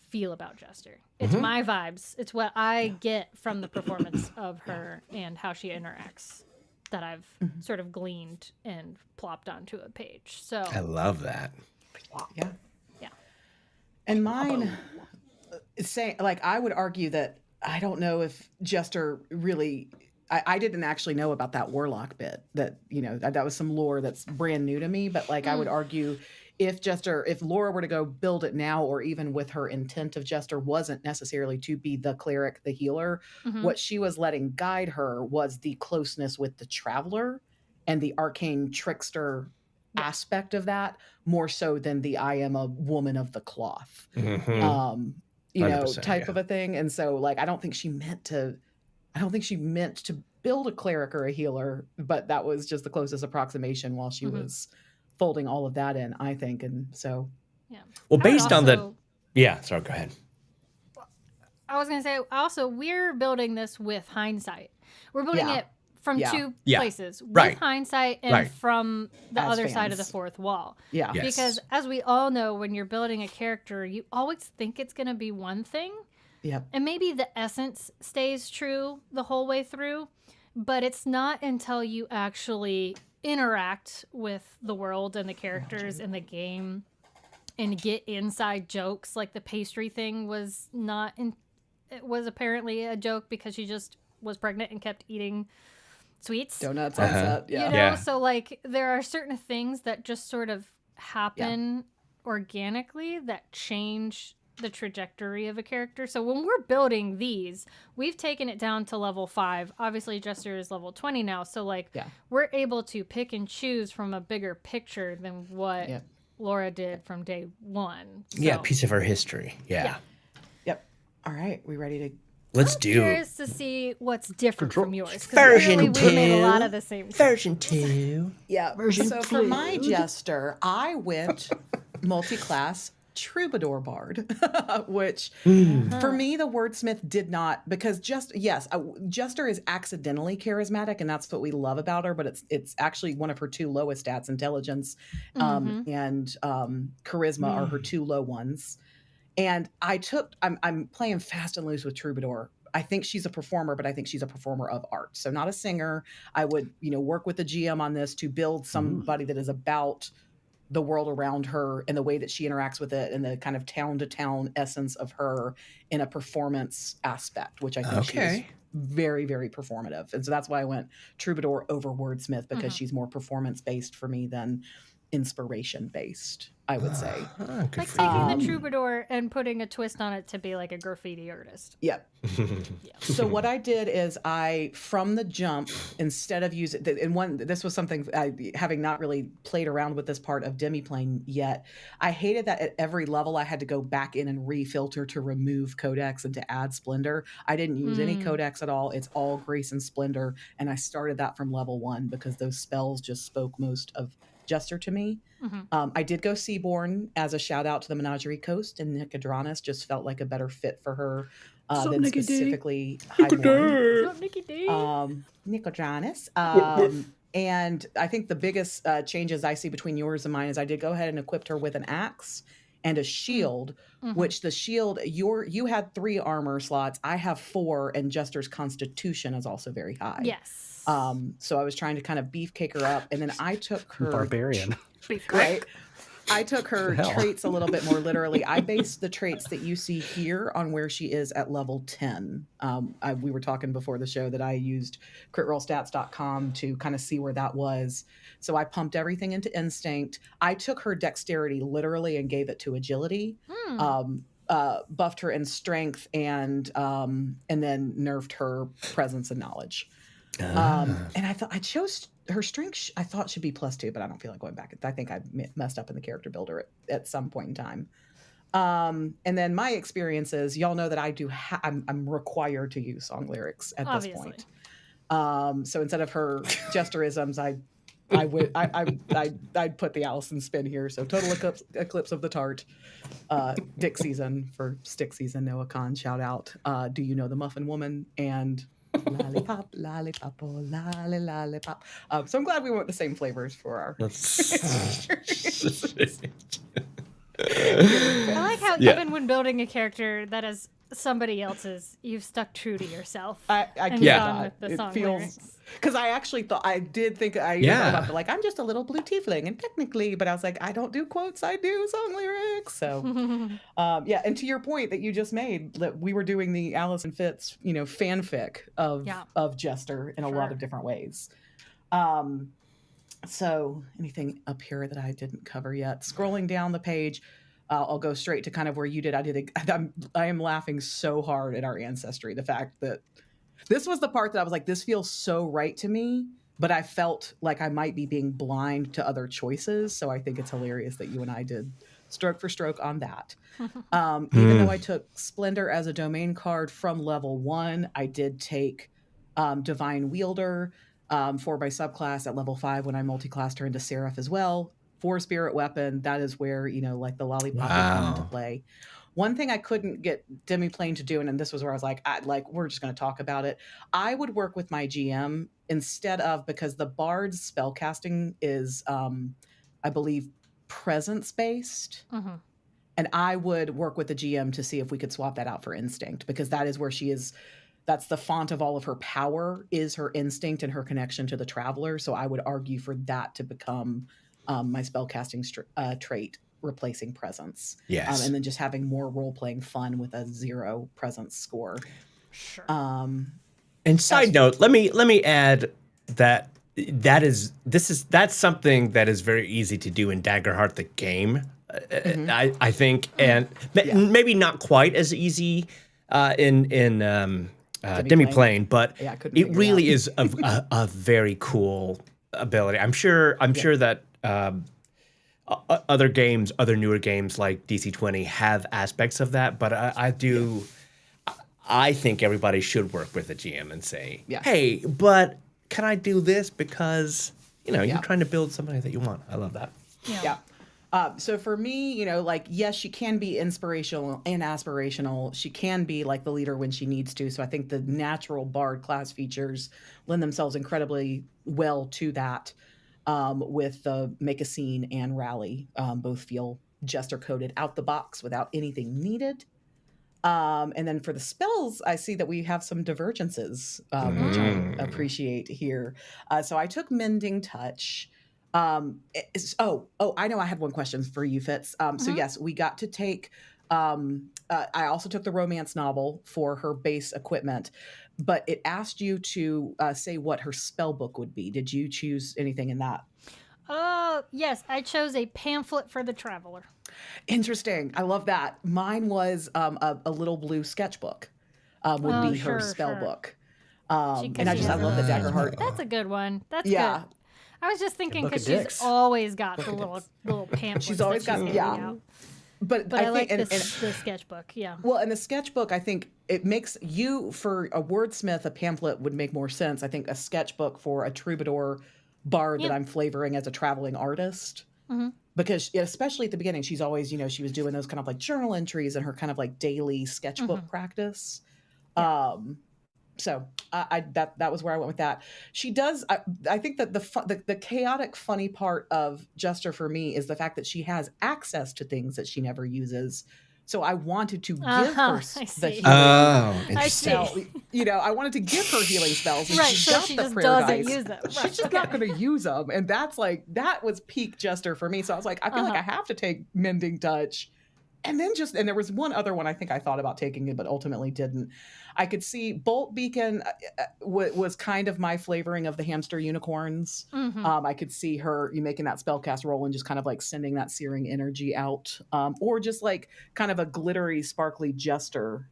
feel about Jester. It's my vibes. It's what I get from the performance of her and how she interacts that I've sort of gleaned and plopped onto a page. So I love that. Yeah. And mine, I would argue that I don't know if Jester really, I didn't actually know about that warlock bit, that was some lore that's brand new to me, but I would argue if Laura were to go build it now, or even with her intent of Jester wasn't necessarily to be the cleric, the healer, what she was letting guide her was the closeness with the traveler and the arcane trickster aspect of that, more so than the I am a woman of the cloth, type of a thing. And so I don't think she meant to build a cleric or a healer, but that was just the closest approximation while she was folding all of that in, I think. And so, well, based on the, sorry, go ahead. I was going to say, also, we're building this with hindsight. We're building it from two places, with hindsight and from the other side of the fourth wall. Yeah. Yes. Because as we all know, when you're building a character, you always think it's going to be one thing. Yep. And maybe the essence stays true the whole way through, but it's not until you actually interact with the world and the characters in the game and get inside jokes. Like the pastry thing was it was apparently a joke because she just was pregnant and kept eating sweets, donuts on set. So there are certain things that just sort of happen organically that change the trajectory of a character. So when we're building these, we've taken it down to level 5. Obviously Jester is level 20 now, so we're able to pick and choose from a bigger picture than what Laura did from day one. So. Yeah, piece of her history. All right, we ready to? Let's I'm do curious to see what's different from yours. 'Cause Version clearly we made a lot 2. of the same. version 2. Yeah. Version So for my fluid. jester, I went multi-class troubadour bard, which for me the wordsmith did not, because jester is accidentally charismatic, and that's what we love about her. But it's actually one of her two lowest stats. Intelligence and charisma are her two low ones. And I'm playing fast and loose with troubadour. I think she's a performer, but I think she's a performer of art. So not a singer. I would, work with the GM on this to build somebody that is about the world around her and the way that she interacts with it and the kind of town to town essence of her in a performance aspect, which I think she is very, very performative. And so that's why I went troubadour over wordsmith, because she's more performance based for me than inspiration based, I would say. Like taking the troubadour and putting a twist on it to be like a graffiti artist. Yep. So what I did is from the jump, instead of using, this was something having not really played around with this part of demiplane yet, I hated that at every level I had to go back in and refilter to remove codex and to add splendor. I didn't use any codex at all. It's all grace and splendor. And I started that from level 1 because those spells just spoke most of Jester to me. I did go Seaborn as a shout out to the Menagerie Coast, and Nicodranus just felt like a better fit for her than specifically Highborn. Nicodranus. And I think the biggest changes I see between yours and mine is I did go ahead and equipped her with an axe and a shield, which the shield, you had 3 armor slots. I have 4, and Jester's constitution is also very high. Yes. So I was trying to kind of beefcake her up, and then I took her barbarian. Right. I took her traits a little bit more literally. I based the traits that you see here on where she is at level 10. We were talking before the show that I used critrollstats.com to kind of see where that was. So I pumped everything into instinct. I took her dexterity literally and gave it to agility. Buffed her in strength and then nerfed her presence and knowledge. And I chose her strength. I thought should be +2, but I don't feel like going back. I think I messed up in the character builder at some point in time. And then my experiences, y'all know that I do. I'm required to use song lyrics at this point. So instead of her jesterisms, I'd put the Allison spin here. So total eclipse of the tart, Dick season for stick season. Noah Khan shout out. Do you know the Muffin Woman? And lollipop, lollipop, oh, lolly, lollipop. So I'm glad we went the same flavors for our. I like how even when building a character that is somebody else's, you've stuck true to yourself. I and can't. gone with the song lyrics. Because I actually thought I'm just a little blue tiefling, and technically, but I was like, I don't do quotes, I do song lyrics. So, and to your point that you just made, that we were doing the Alice and Fitz, fanfic of Jester in a lot of different ways. So anything up here that I didn't cover yet? Scrolling down the page, I'll go straight to kind of where you did. I am laughing so hard at our ancestry. The fact that this was the part that I was like, this feels so right to me, but I felt like I might be being blind to other choices. So I think it's hilarious that you and I did stroke for stroke on that. Even though I took Splendor as a domain card from level 1, I did take Divine Wielder for my subclass at level 5 when I multi-classed her into Seraph as well. For Spirit Weapon, that is where, like the lollipop would come into play. One thing I couldn't get Demiplane to do, and this was where I was like, we're just going to talk about it. I would work with my GM instead of, because the Bard's spellcasting is, I believe, presence-based. And I would work with the GM to see if we could swap that out for Instinct, because that is where she is. That's the font of all of her power, is her instinct and her connection to the Traveler. So I would argue for that to become my spellcasting trait, replacing presence. Yes. And then just having more role-playing fun with a 0 presence score. Sure. And side note, let me add that's something that is very easy to do in Daggerheart the game. I think, and maybe not quite as easy in Demiplane, but it really is a very cool ability. I'm sure that other newer games like DC 20 have aspects of that, but I I think everybody should work with a GM and say, Yeah. hey, but can I do this? Because, Yeah. you're trying to build somebody that you want. I love that. Yeah. So for me, like, yes, she can be inspirational and aspirational. She can be like the leader when she needs to. So I think the natural bard class features lend themselves incredibly well to that. With the make a scene and rally, both feel Jester coded out the box without anything needed. And then for the spells, I see that we have some divergences, which I appreciate here. So I took Mending Touch. I know I had one question for you, Fitz. So yes, we got to take. I also took the romance novel for her base equipment, but it asked you to say what her spell book would be. Did you choose anything in that? Yes, I chose a pamphlet for the traveler. Interesting. I love that. Mine was a little blue sketchbook. Would be her spell book. And I love the Daggerheart. That's a good one. That's good. I was just thinking because she's always got the little pamphlets. She's always got out. But I like the sketchbook. Yeah. Well, and the sketchbook, I think it makes you, for a wordsmith, a pamphlet would make more sense. I think a sketchbook for a troubadour bard that I'm flavoring as a traveling artist. Because especially at the beginning, she's always, she was doing those kind of like journal entries and her kind of like daily sketchbook practice. So that was where I went with that. She does. I think that the chaotic funny part of Jester for me is the fact that she has access to things that she never uses. So I wanted to give her the healing spell. I wanted to give her healing spells. And she's got she the just prayer doesn't dice. use them. She's just not going to use them. And that was peak Jester for me. So I was like, I feel like I have to take Mending Touch. And then there was one other one I think I thought about taking it, but ultimately didn't. I could see Bolt Beacon was kind of my flavoring of the hamster unicorns. I could see her making that spellcast roll and just kind of like sending that searing energy out, or just like kind of a glittery, sparkly Jester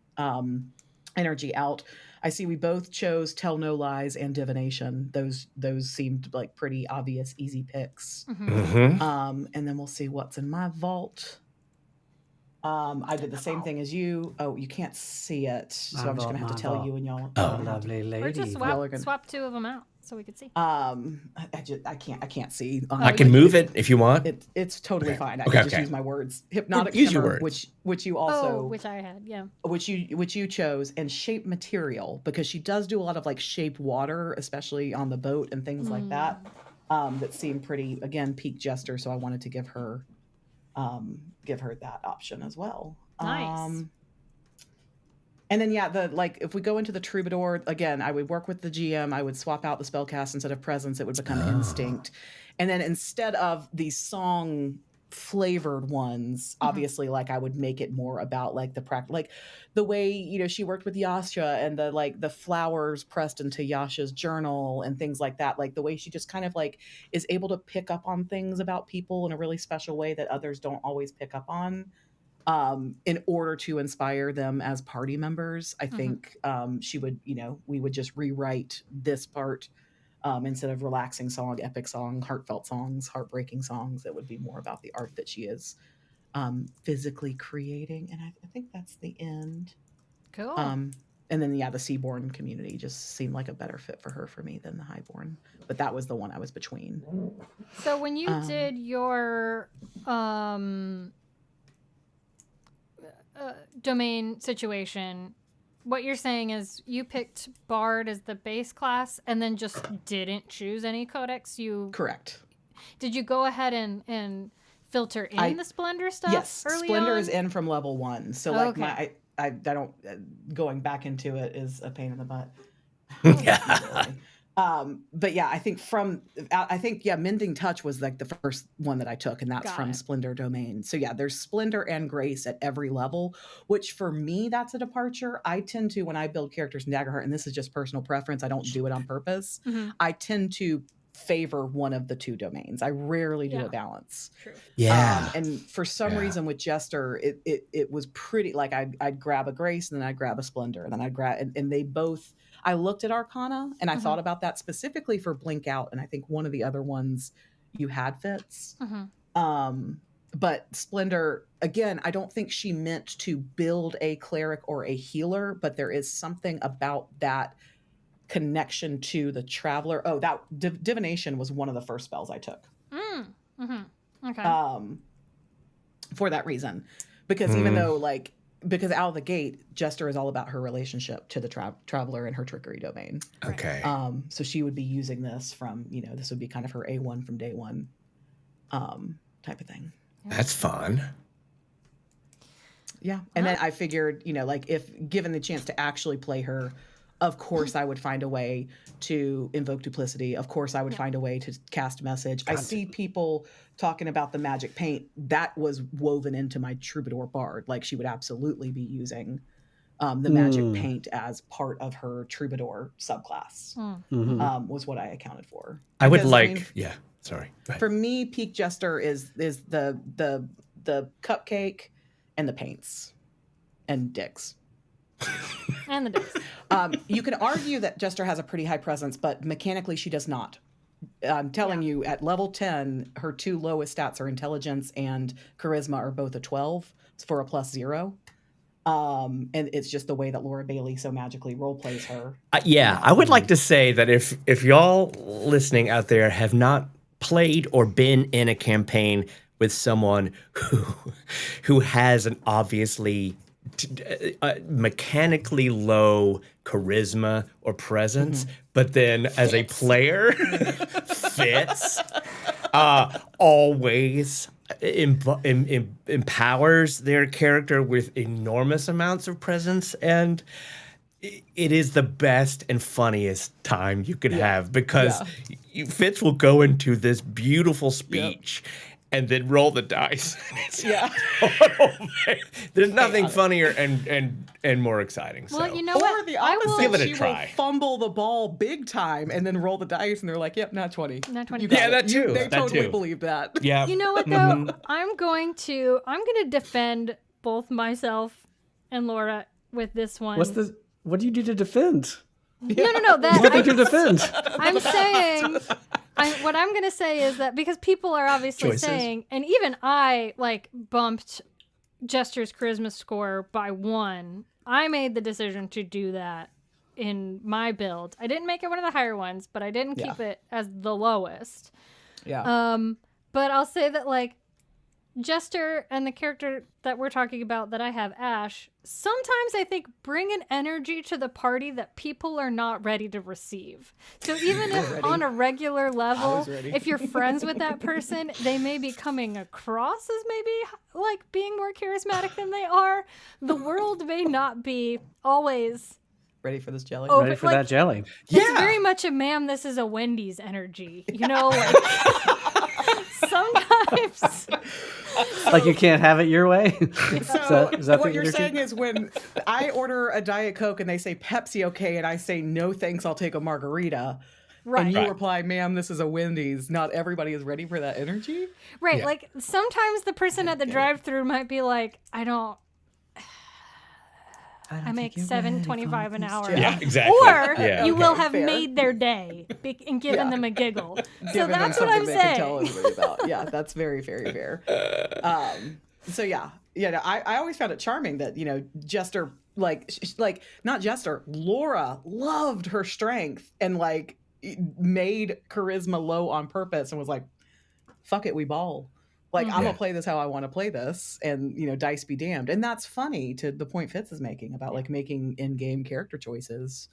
energy out. I see we both chose Tell No Lies and Divination. Those seemed like pretty obvious, easy picks. And then we'll see what's in my vault. I did the same thing as you. Oh, you can't see it, so I'm just gonna have to tell you and y'all. Oh, lovely lady. Or just swap two of them out so we could see. I can't see. I can move it if you want. It's totally fine. I can just use my words. Hypnotic Shimmer, which you also, which I had, which you chose, and Shape Material, because she does do a lot of like shaped water, especially on the boat and things like that. That seemed pretty, again, peak Jester. So I wanted to give her that option as well. Nice. And then if we go into the troubadour again, I would work with the GM. I would swap out the spellcast instead of presence. It would become instinct. And then instead of these song flavored ones, obviously, like I would make it more about like the practice, like the way she worked with Yasha and the flowers pressed into Yasha's journal and things like that. Like the way she just kind of like is able to pick up on things about people in a really special way that others don't always pick up on, in order to inspire them as party members. I think she would, we would just rewrite this part. Instead of relaxing song, epic song, heartfelt songs, heartbreaking songs, it would be more about the art that she is physically creating. And I think that's the end. Cool. And then, the Seaborn community just seemed like a better fit for me than the Highborn. But that was the one I was between. So when you did your domain situation, what you're saying is you picked Bard as the base class and then just didn't choose any codex. Correct. Did you go ahead and filter in the Splendor stuff? Yes, early Splendor on? is in from level 1. So I don't going back into it is a pain in the butt. But yeah, I think Mending Touch was like the first one that I took, and that's from Splendor Domain. So yeah, there's Splendor and Grace at every level, which for me, that's a departure. I tend to, when I build characters in Daggerheart, and this is just personal preference, I don't do it on purpose. I tend to favor one of the two domains. I rarely do a balance. True. Yeah. And for some reason with Jester, it was pretty like I'd grab a Grace and then I'd grab a Splendor, and then I'd grab, and they both. I looked at Arcana and I thought about that specifically for Blink Out, and I think one of the other ones you had Fitz. But Splendor, again, I don't think she meant to build a cleric or a healer, but there is something about that connection to the traveler. Oh, that divination was one of the first spells I took. Okay. For that reason, because even though because out of the gate, Jester is all about her relationship to the traveler and her trickery domain. Okay. So she would be using this from, this would be kind of her A1 from day one, type of thing. That's fun. Yeah. And then I figured, if given the chance to actually play her, of course I would find a way to invoke duplicity. Of course I would find a way to cast message. I see people talking about the magic paint. That was woven into my troubadour bard. Like, she would absolutely be using the magic paint as part of her troubadour subclass, was what I accounted for. I would sorry. For me, peak Jester is the cupcake and the paints and dicks. And the dicks. You can argue that Jester has a pretty high presence, but mechanically she does not. I'm telling you, at level 10, her two lowest stats are intelligence and charisma are both a 12 for a +0. And it's just the way that Laura Bailey so magically role plays her. I would like to say that if y'all listening out there have not played or been in a campaign with someone who has an obviously mechanically low charisma or presence, but then as a player, Fitz always empowers their character with enormous amounts of presence, and it is the best and funniest time you could have, because Fitz will go into this beautiful speech and then roll the dice. There's nothing funnier and more exciting. Well, so. you know what? Or the opposite, give it a she try. will fumble the ball big time and then roll the dice, and they're like, "Yep, not 20." Not 20. You got it. that too. They That totally too. believe that. Yeah. You know what though? I'm going to defend both myself and Laura with this one. What do you do to defend? No. Nothing to defend. I'm saying, what I'm going to say is that because people are obviously Choices. saying, and even I bumped Jester's charisma score by 1. I made the decision to do that in my build. I didn't make it one of the higher ones, but I didn't keep it as the lowest. Yeah. But I'll say that Jester and the character that we're talking about that I have, Ash, sometimes I think bring an energy to the party that people are not ready to receive. So even if on a regular level, if you're friends with that person, they may be coming across as maybe being more charismatic than they are. The world may not be always Ready for this jelly? Ready for that jelly. It's very much a ma'am, this is a Wendy's energy. Sometimes. You can't have it your way? So is that what the you're energy? saying is when I order a Diet Coke and they say Pepsi okay, and I say no thanks, I'll take a margarita. Right. And you reply, ma'am, this is a Wendy's. Not everybody is ready for that energy. Right. Yeah. Sometimes the person at the drive-thru might be like, I make $7.25 an hour. Yeah, exactly. Or you will have fair. made their day and given them a giggle. So Giving them that's what something I'm they can tell saying. everybody about. Yeah, that's very, very fair. I always found it charming that Jester, not Jester, Laura loved her strength and made charisma low on purpose and was like, "Fuck it, we ball." I'm gonna play this how I want to play this, and dice be damned. And that's funny to the point Fitz is making about making in-game character choices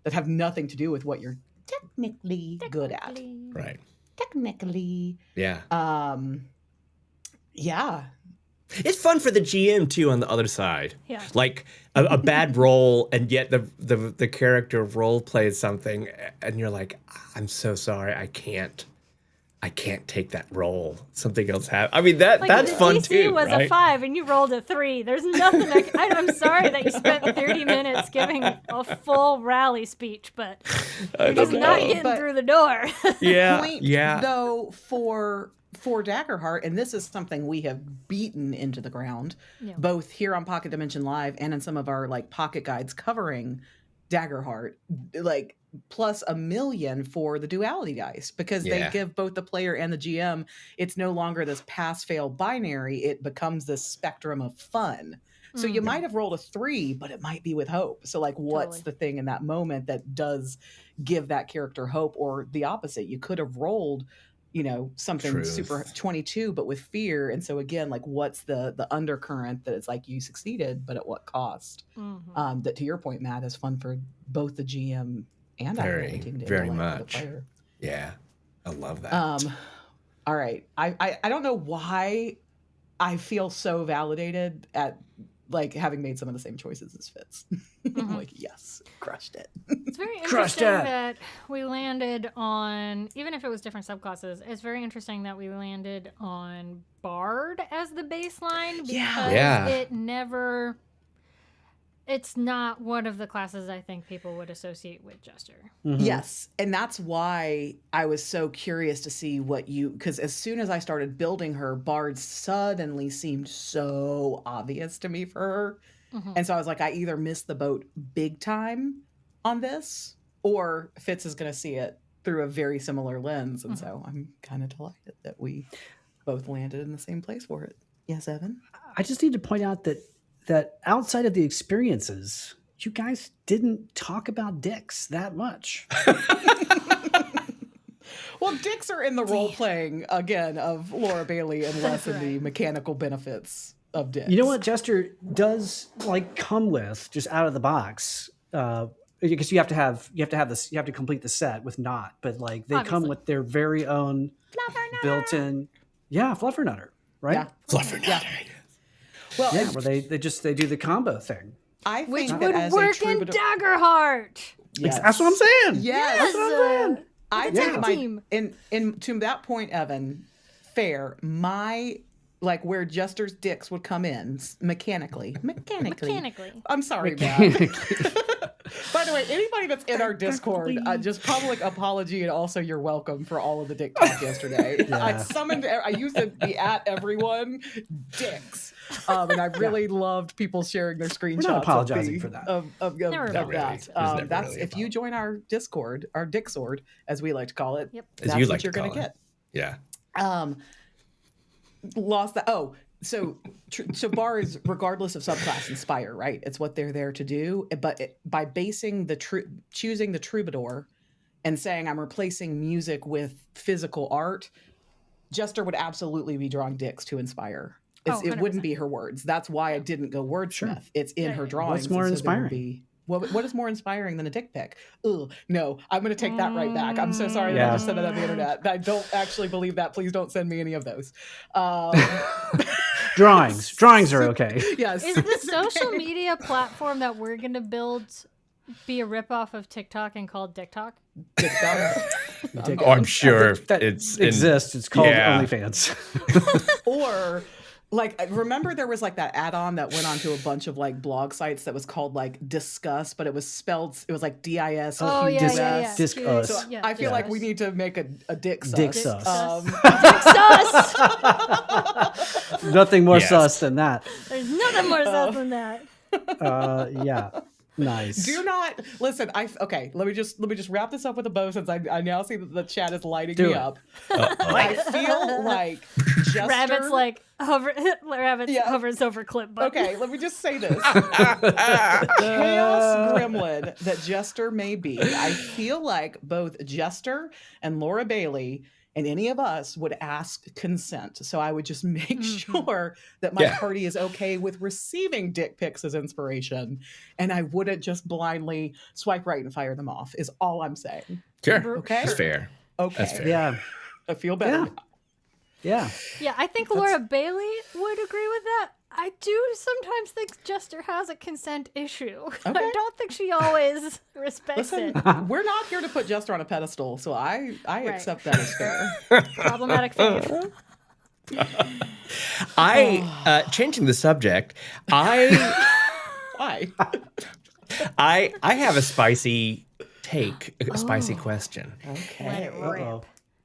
that have nothing to do with what you're technically good at. Right. Technically. Yeah. Yeah. It's fun for the GM too on the other side. Yeah. A bad roll, and yet the character role plays something, and you're like, I'm so sorry, I can't take that role. Something else happened. I mean, that's fun DC too. DC was right? a 5 and you rolled a 3. There's nothing. I'm sorry that you spent 30 minutes giving a full rally speech, but you're just not getting through the door. Yeah. Point, though, for Daggerheart, and this is something we have beaten into the ground, both here on Pocket Dimension Live and in some of our pocket guides covering Daggerheart. plus $1 million for the duality dice, because they give both the player and the GM, it's no longer this pass-fail binary. It becomes this spectrum of fun. So you might have rolled a 3, but it might be with hope. So like, what's the thing in that moment that does give that character hope, or the opposite? You could have rolled, you know, something super 22, but with fear. And so again, like, what's the undercurrent that it's like you succeeded, but at what cost? That, to your point, Matt, is fun for both the GM and very much. the player. Yeah, I love that. All right, I don't know why I feel so validated at like having made some of the same choices as Fitz. Like, yes, crushed it. It's very interesting that we landed on, even if it was different subclasses, it's very interesting that we landed on Bard as the baseline, because it's not one of the classes I think people would associate with Jester. Yes, and that's why I was so curious to see because as soon as I started building her, Bard suddenly seemed so obvious to me for her. And so I was like, I either missed the boat big time on this, or Fitz is going to see it through a very similar lens. And so I'm kind of delighted that we both landed in the same place for it. Yes, Evan? I just need to point out that outside of the experiences, you guys didn't talk about dicks that much. Well, dicks are in the role playing again of Laura Bailey, and less in the mechanical benefits of dicks. You know what Jester does like come with just out of the box, because you have to complete the set with not, but like they come with their very own built-in, fluffernutter, right? Yeah, fluffernutter. Yeah. Well, where they do the combo thing. I think which that would as work in Daggerheart. Yes. That's what I'm saying. Yes. That's what I'm saying. I think in to that point, Evan, fair. Like where Jester's dicks would come in mechanically. I'm sorry, Matt. By the way, anybody that's in our Discord, just public apology, and also you're welcome for all of the dick talk yesterday. I used to be at everyone dicks, and I really loved people sharing their screenshots. We're not apologizing for that. Of that. That's if you join our Discord, our Dick Sword, as we like to call it. That's what you're going to get. Yeah. Lost that. Oh, so bars, regardless of subclass, inspire, right? It's what they're there to do. But by basing choosing the troubadour and saying I'm replacing music with physical art, Jester would absolutely be drawing dicks to inspire. It wouldn't be her words. That's why I didn't go wordsmith. Sure. It's in her drawings. What's more inspiring? What is more inspiring than a dick pic? Ugh, no, I'm going to take that right back. I'm so sorry that I just said that on the internet. I don't actually believe that. Please don't send me any of those. Drawings are okay. Yes. Is the social media platform that we're going to build be a ripoff of TikTok and called TikTok? I'm sure that exists. It's called OnlyFans. Or... like, remember there was like that add-on that went onto a bunch of like blog sites that was called like Discuss, but it was spelled, it was like DIS. Oh, yeah. Discuss. So I feel like we need to make a dick sus. Dick sus. Dick sus! Nothing more sus than that. There's nothing more sus than that. Yeah. Nice. Do not listen. Let me just wrap this up with a bow, since I now see that the chat is lighting me up. I feel like Jester... Rabbit's hovers over clipboard. Okay, let me just say this. Chaos gremlin that Jester may be, I feel like both Jester and Laura Bailey and any of us would ask consent. So I would just make sure that my party is okay with receiving dick pics as inspiration. And I wouldn't just blindly swipe right and fire them off, is all I'm saying. Sure. Okay? That's fair. Okay. That's fair. Yeah. I feel better. Yeah. Yeah, I think Laura Bailey would agree with that. I do sometimes think Jester has a consent issue. Okay. I don't think she always respects it. We're not here to put Jester on a pedestal, so I accept that as fair. Problematic figure. Changing the subject, I have a spicy take, a spicy question. Okay.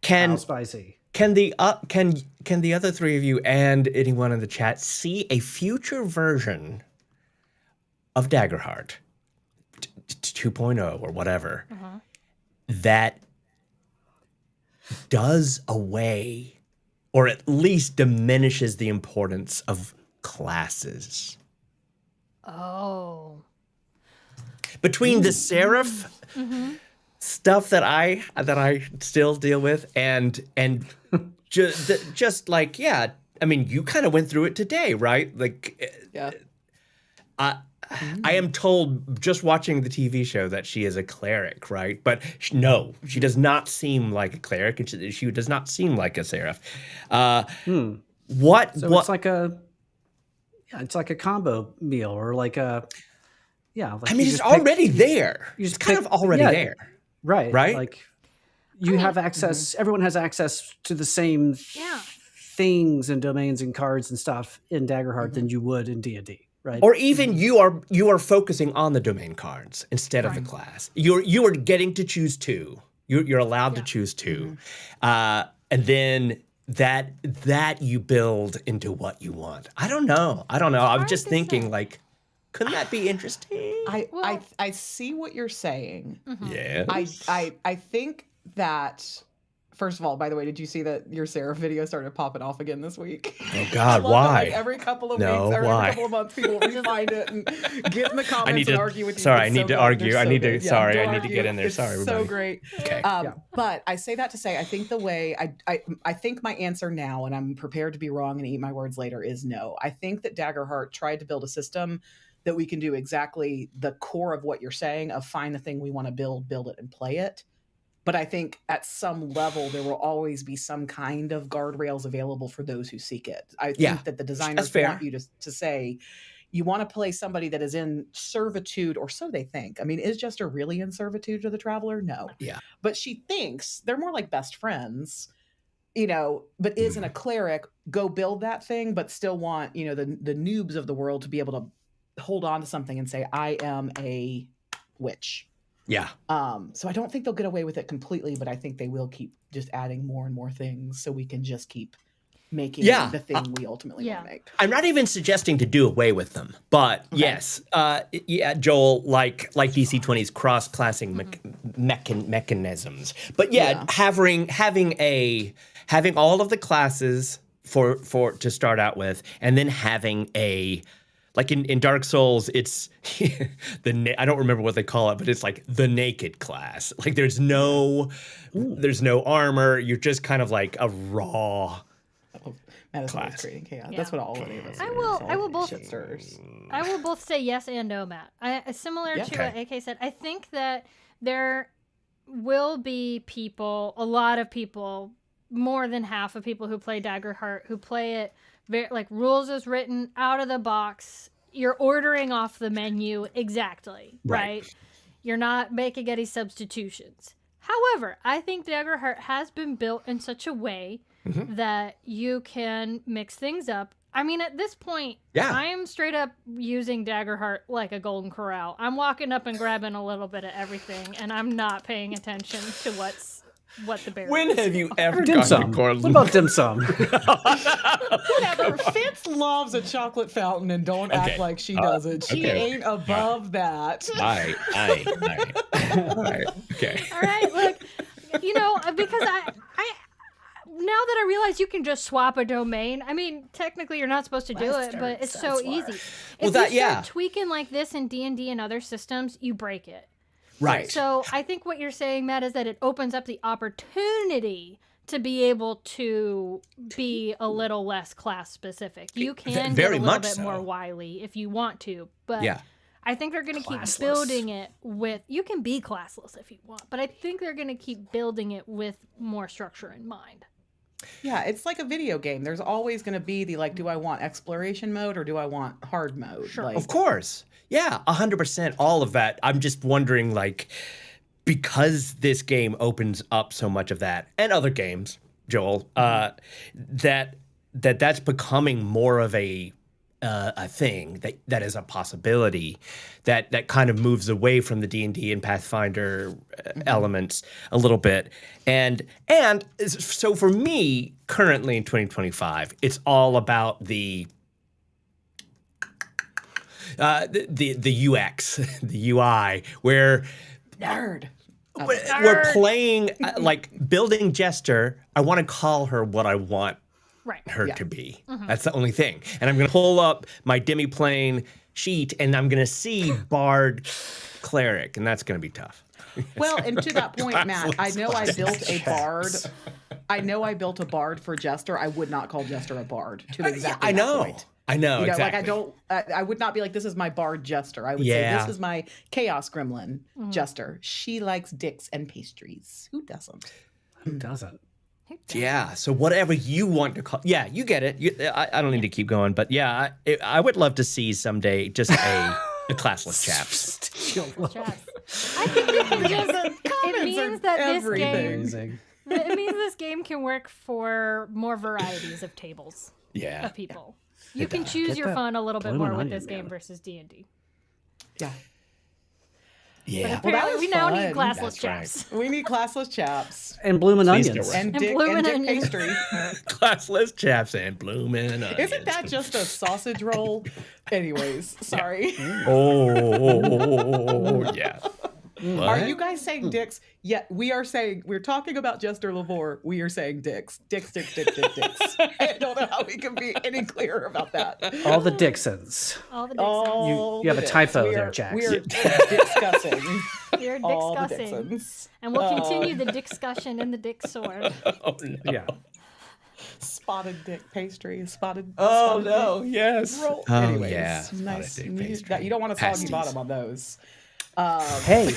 How spicy? Can the other three of you and anyone in the chat see a future version of Daggerheart 2.0 or whatever that does away, or at least diminishes the importance of classes. Oh. Between the seraph stuff that I still deal with, and just like, yeah, I mean, you kind of went through it today, right? Like, Yeah. I am told just watching the TV show that she is a cleric, right? But no, she does not seem like a cleric, and she does not seem like a seraph. What? So what? it's like a combo meal, or like a Like I mean, it's already there. It's kind of already there, right? Right? Like you have access. Everyone has access to the same things and domains and cards and stuff in Daggerheart than you would in D&D. Right. Or even you are focusing on the domain cards instead of the class. You are getting to choose two. You're allowed to choose two, and then that you build into what you want. I don't know. I'm just thinking, like, couldn't that be interesting? I see what you're saying. Yeah. I think that. First of all, by the way, did you see that your Seraph video started popping off again this week? Oh God, I love why? That, like, every couple of weeks, every couple of months, people refind it and get in the comments and argue with you. Sorry, I need to argue. So I need to. good. Sorry, Yeah, I need to get in there. It's sorry, everybody. so great. Okay. But I say that to say, I think the way I think my answer now, and I'm prepared to be wrong and eat my words later, is no. I think that Daggerheart tried to build a system that we can do exactly the core of what you're saying, of find the thing we want to build it, and play it. But I think at some level, there will always be some kind of guardrails available for those who seek it. I think that the designers want you to say, you want to play somebody that is in servitude, or so they think. I mean, is Jester really in servitude to the Traveler? No. Yeah. But she thinks they're more like best friends, but isn't a cleric. Go build that thing, but still want, the noobs of the world to be able to hold on to something and say, I am a witch. Yeah. So I don't think they'll get away with it completely, but I think they will keep just adding more and more things so we can just keep making the thing we ultimately want to make. I'm not even suggesting to do away with them, but yes, Joel, like DC20's cross-classing mechanisms. But having all of the classes for to start out with, and then having a. Like in Dark Souls, it's I don't remember what they call it, but it's like the naked class. Like there's no armor. You're just kind of like a raw class. Creating chaos. Yeah. That's what all of us. I will both say yes and no, Matt. Similar to what AK said, I think that there will be a lot of people, more than half of people who play Daggerheart, who play it like rules is written out of the box. You're ordering off the menu exactly, right? You're not making any substitutions. However, I think Daggerheart has been built in such a way that you can mix things up. I mean, at this point, I am straight up using Daggerheart like a golden corral. I'm walking up and grabbing a little bit of everything, and I'm not paying attention to what the bear When is. have you ever dim sum? What about dim sum? Whatever. Fitz loves a chocolate fountain, and don't act like she doesn't. She ain't above that. All right. Okay. All right, look, because I now that I realize you can just swap a domain. I mean, technically you're not supposed to do it, but it's so easy. If you start tweaking like this in D&D and other systems, you break it. Right. So I think what you're saying, Matt, is that it opens up the opportunity to be able to be a little less class specific. You can get a little bit more wily if you want to, but I think they're going to keep building it with. You can be classless if you want, but I think they're going to keep building it with more structure in mind. Yeah, it's like a video game. There's always going to be the do I want exploration mode or do I want hard mode? Sure. Of course. Yeah, 100%. All of that. I'm just wondering, because this game opens up so much of that, and other games, Joel, that's becoming more of a thing that is a possibility that kind of moves away from the D&D and Pathfinder elements a little bit. And so for me, currently in 2025, it's all about the UX, the UI, where nerd. We're playing, like, building Jester. I want to call her what I want her to be. That's the only thing. And I'm going to pull up my demi-plane sheet, and I'm going to see Bard Cleric, and that's going to be tough. Well, and to that point, Matt, I know I built a bard. I know I built a bard for Jester. I would not call Jester a bard to exactly that point. I know, you know, exactly. Like I would not be like, this is my bard Jester. I would say, this is my chaos gremlin Jester. She likes dicks and pastries. Who doesn't? Who doesn't? Yeah, so whatever you want to call. Yeah, you get it. I don't need to keep going, but yeah, I would love to see someday just a classless chaps. I think we can just. It means that everything. this game. It means this game can work for more varieties of tables. Yeah. Of people. You can choose your fun a little bit more with this game versus D&D. Yeah. Yeah. But apparently we now need classless That's chaps. We need classless chaps. And bloomin' onions. And dick pastry. Classless chaps and bloomin' onions. Isn't that just a sausage roll? Anyways, sorry. Oh, yeah. What? Are you guys saying dicks? Yeah, we're talking about Jester Lavorre. We are saying dicks. Dicks. I don't know how we can be any clearer about that. All the Dixons. All the Dixons. You have a typo there, Jax. We are discussing. We are all the discussing. Dixons. And we'll continue the discussion in the dick sword. Oh, no. Yeah. Spotted dick pastry. Spotted no. dick Yes. roll. Oh, Anyways, yeah. nice. Spotted dick pastry. You don't want a soggy Pasties. bottom on those. Hey,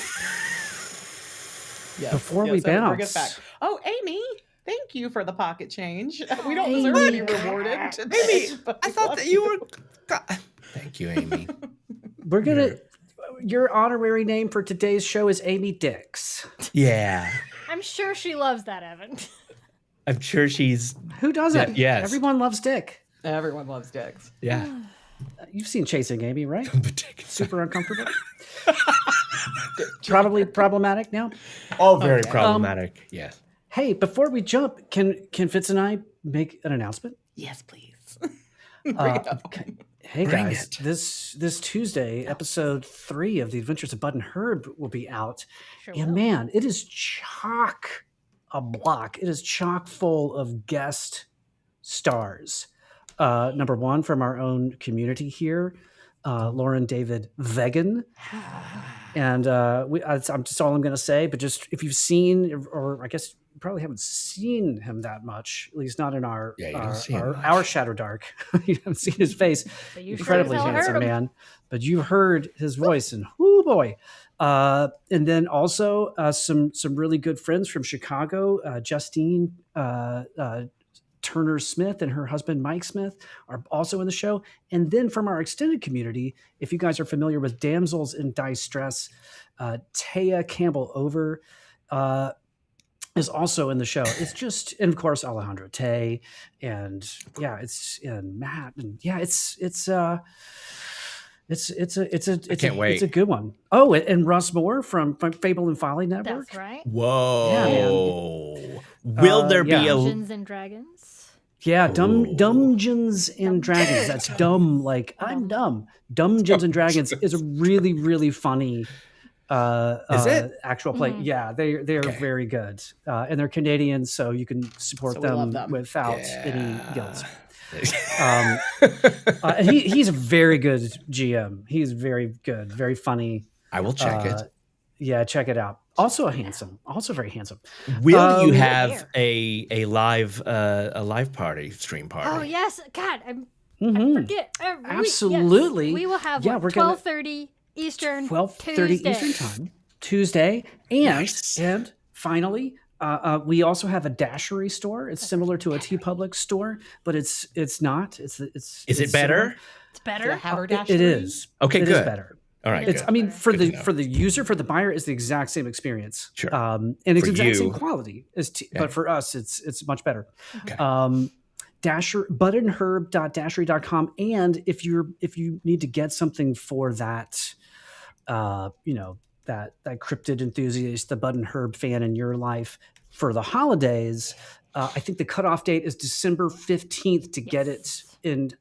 Yes, before we bring us bounce. back. Oh, Amy, thank you for the pocket change. We don't deserve to be rewarded today. Amy, I thought that you were... Thank you, Amy. We're going to... Your honorary name for today's show is Amy Dix. Yeah. I'm sure she loves that, Evan. I'm sure she's... Who doesn't? Yes. Everyone loves Dick. Everyone loves dicks. Yeah. You've seen Chasing Amy, right? Super uncomfortable. Probably problematic now. Oh, very problematic. Yes. Hey, before we jump, can Fitz and I make an announcement? Yes, please. Hey Bring guys, it. this Tuesday, episode 3 of The Adventures of Bud and Herb will be out. Sure And will. man, it is chock a block. It is chock full of guest stars. Number one from our own community here, Lauren David Vegan. And I'm just all I'm going to say, but just if you've seen, or I guess you probably haven't seen him that much, at least not in our Shadow Dark. You haven't seen his face. But you Incredibly sure as hell handsome heard him. man. But you heard his voice, and whoo boy. And then also some really good friends from Chicago, Justine Turner Smith and her husband Mike Smith are also in the show. And then from our extended community, if you guys are familiar with Damsels in Distress, Taya Campbell Over is also in the show. It's just, and of course Alejandro Tay, and Matt, and it's a good one. Oh, and Russ Moore from Fable and Folly Network. That's right. Whoa. Will there be a... Dungeons and Dragons. Yeah, Dungeons and Dragons. That's dumb. Like I'm dumb. Dungeons and Dragons is a really, really funny Is it? actual play. Mhm. Yeah, they are very good. And they're Canadian, so you can support So we love them them. without any guilt. And he's a very good GM. He's very good, very funny. I will check it. Yeah, check it out. Also handsome. Also very handsome. Will you yeah. have a live party, stream party? Oh yes, God, I Mhm. forget. Absolutely. Yes. We will have Yeah, we're gonna- 12:30 Eastern. 12:30 Tuesday. Eastern time, Tuesday, and Nice. and finally, we also have a Dashery store. It's similar to a TeePublic store, but it's not. It's Is it better? It's better. It is. Okay, It good. is better. All right. It's. good. I mean, for Good to the know. for the user, for the buyer, it's the exact same experience. Sure. And it's For exact same you. quality as. Okay. But for us, it's much better. Okay. Budandherb.dashery.com, and if you need to get something for that, that cryptid enthusiast, the Bud and Herb fan in your life for the holidays, I think the cutoff date is December 15th to get it in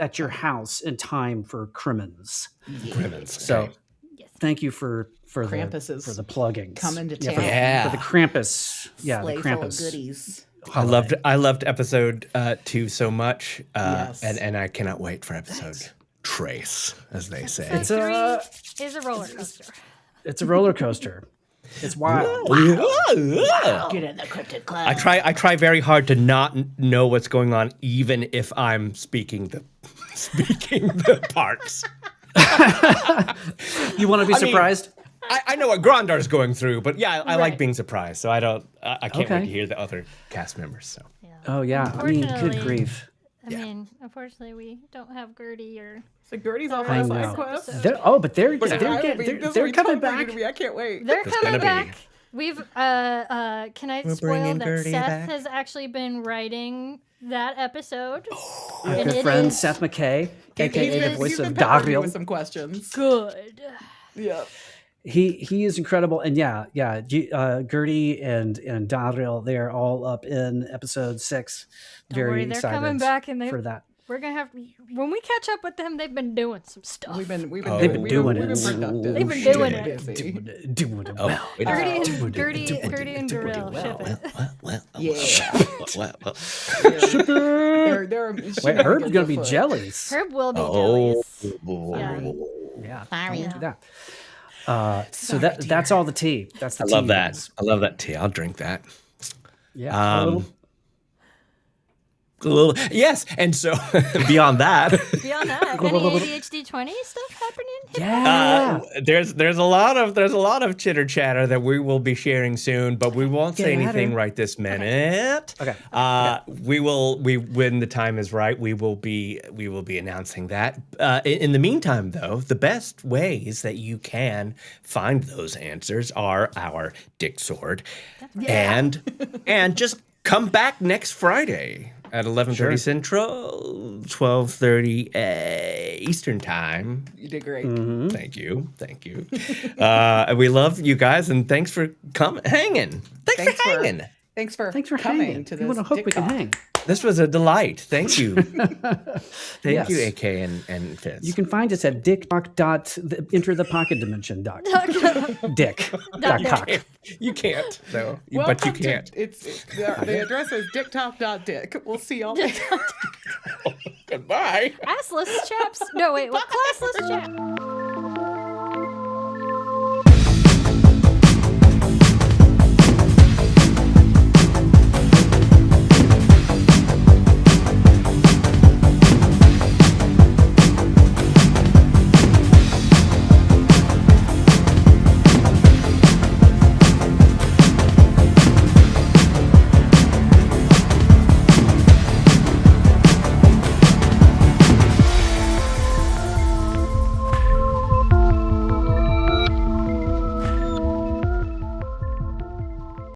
at your house in time for Crimmins. Crimmins, So okay. Yes. thank you for Krampus is the pluggings coming to for, town. Yeah. for the Krampus. Yeah, Sleigh the full of Krampus. goodies. I loved episode 2 so much. Yes. And I cannot wait for episode Trace, as they say. Episode 3 is a roller coaster. It's a roller coaster. It's wild. Get in the cryptid club. I try very hard to not know what's going on, even if I'm speaking the parts. You want to be I mean, surprised? I know what Grondar's going through, but yeah, I like being surprised. So I can't wait to hear the other cast members. So Oh yeah. I mean, good grief. Unfortunately, we don't have Gertie or. So Gertie's off I on a know. side quest. They're coming back. I can't wait. They're There's coming gonna be. back. We've can I spoil bringing that Gertie Seth back. has actually been writing that episode. Our And good it friend is Seth McKay, aka the is- voice He's of been peppering me Daggerheart. with some questions. good. Yeah. He is incredible, and Gertie and Dariel, they are all up in episode 6. Don't Very worry, they're excited coming back, and for that. we're gonna have when we catch up with them. They've been doing some stuff. We've been They've been we've doing been it. productive. They've been Shit. doing it. Busy. Doing it well. Gertie and Darrell ship it. They're Wait, Herb's gonna be jellies. Herb will be Oh. jealous. Yeah, Sorry. don't do that. So that's all the tea. That's the I tea. love that. guys. I love that tea. I'll drink that. Yeah. a little- Yes, and so beyond that, Beyond that, any ADHD 20 stuff happening? yeah. there's a lot of chitter chatter that we will be sharing soon, but we won't say Get at anything her. right this minute. Okay. When the time is right, we will be announcing that. In the meantime, though, the best ways that you can find those answers are our Dick Sword, and just come back next Friday at 11:30 Central, 12:30 Eastern Time. You did great. Thank you. We love you guys, and thanks for hanging. Thanks for hanging. Thanks for coming coming to If this. you want to hook, Dick we can Talk. hang. This was a delight. Thank you. Thank Yes. you, AK and Fitz. You can find us at dick.enterthepocketdimension. Dick.cock. You can't, though. But you Welcome to- can't. The address is dicktalk.dick. We'll see y'all later. Goodbye. Assless chaps. No, wait, what? Classless chaps.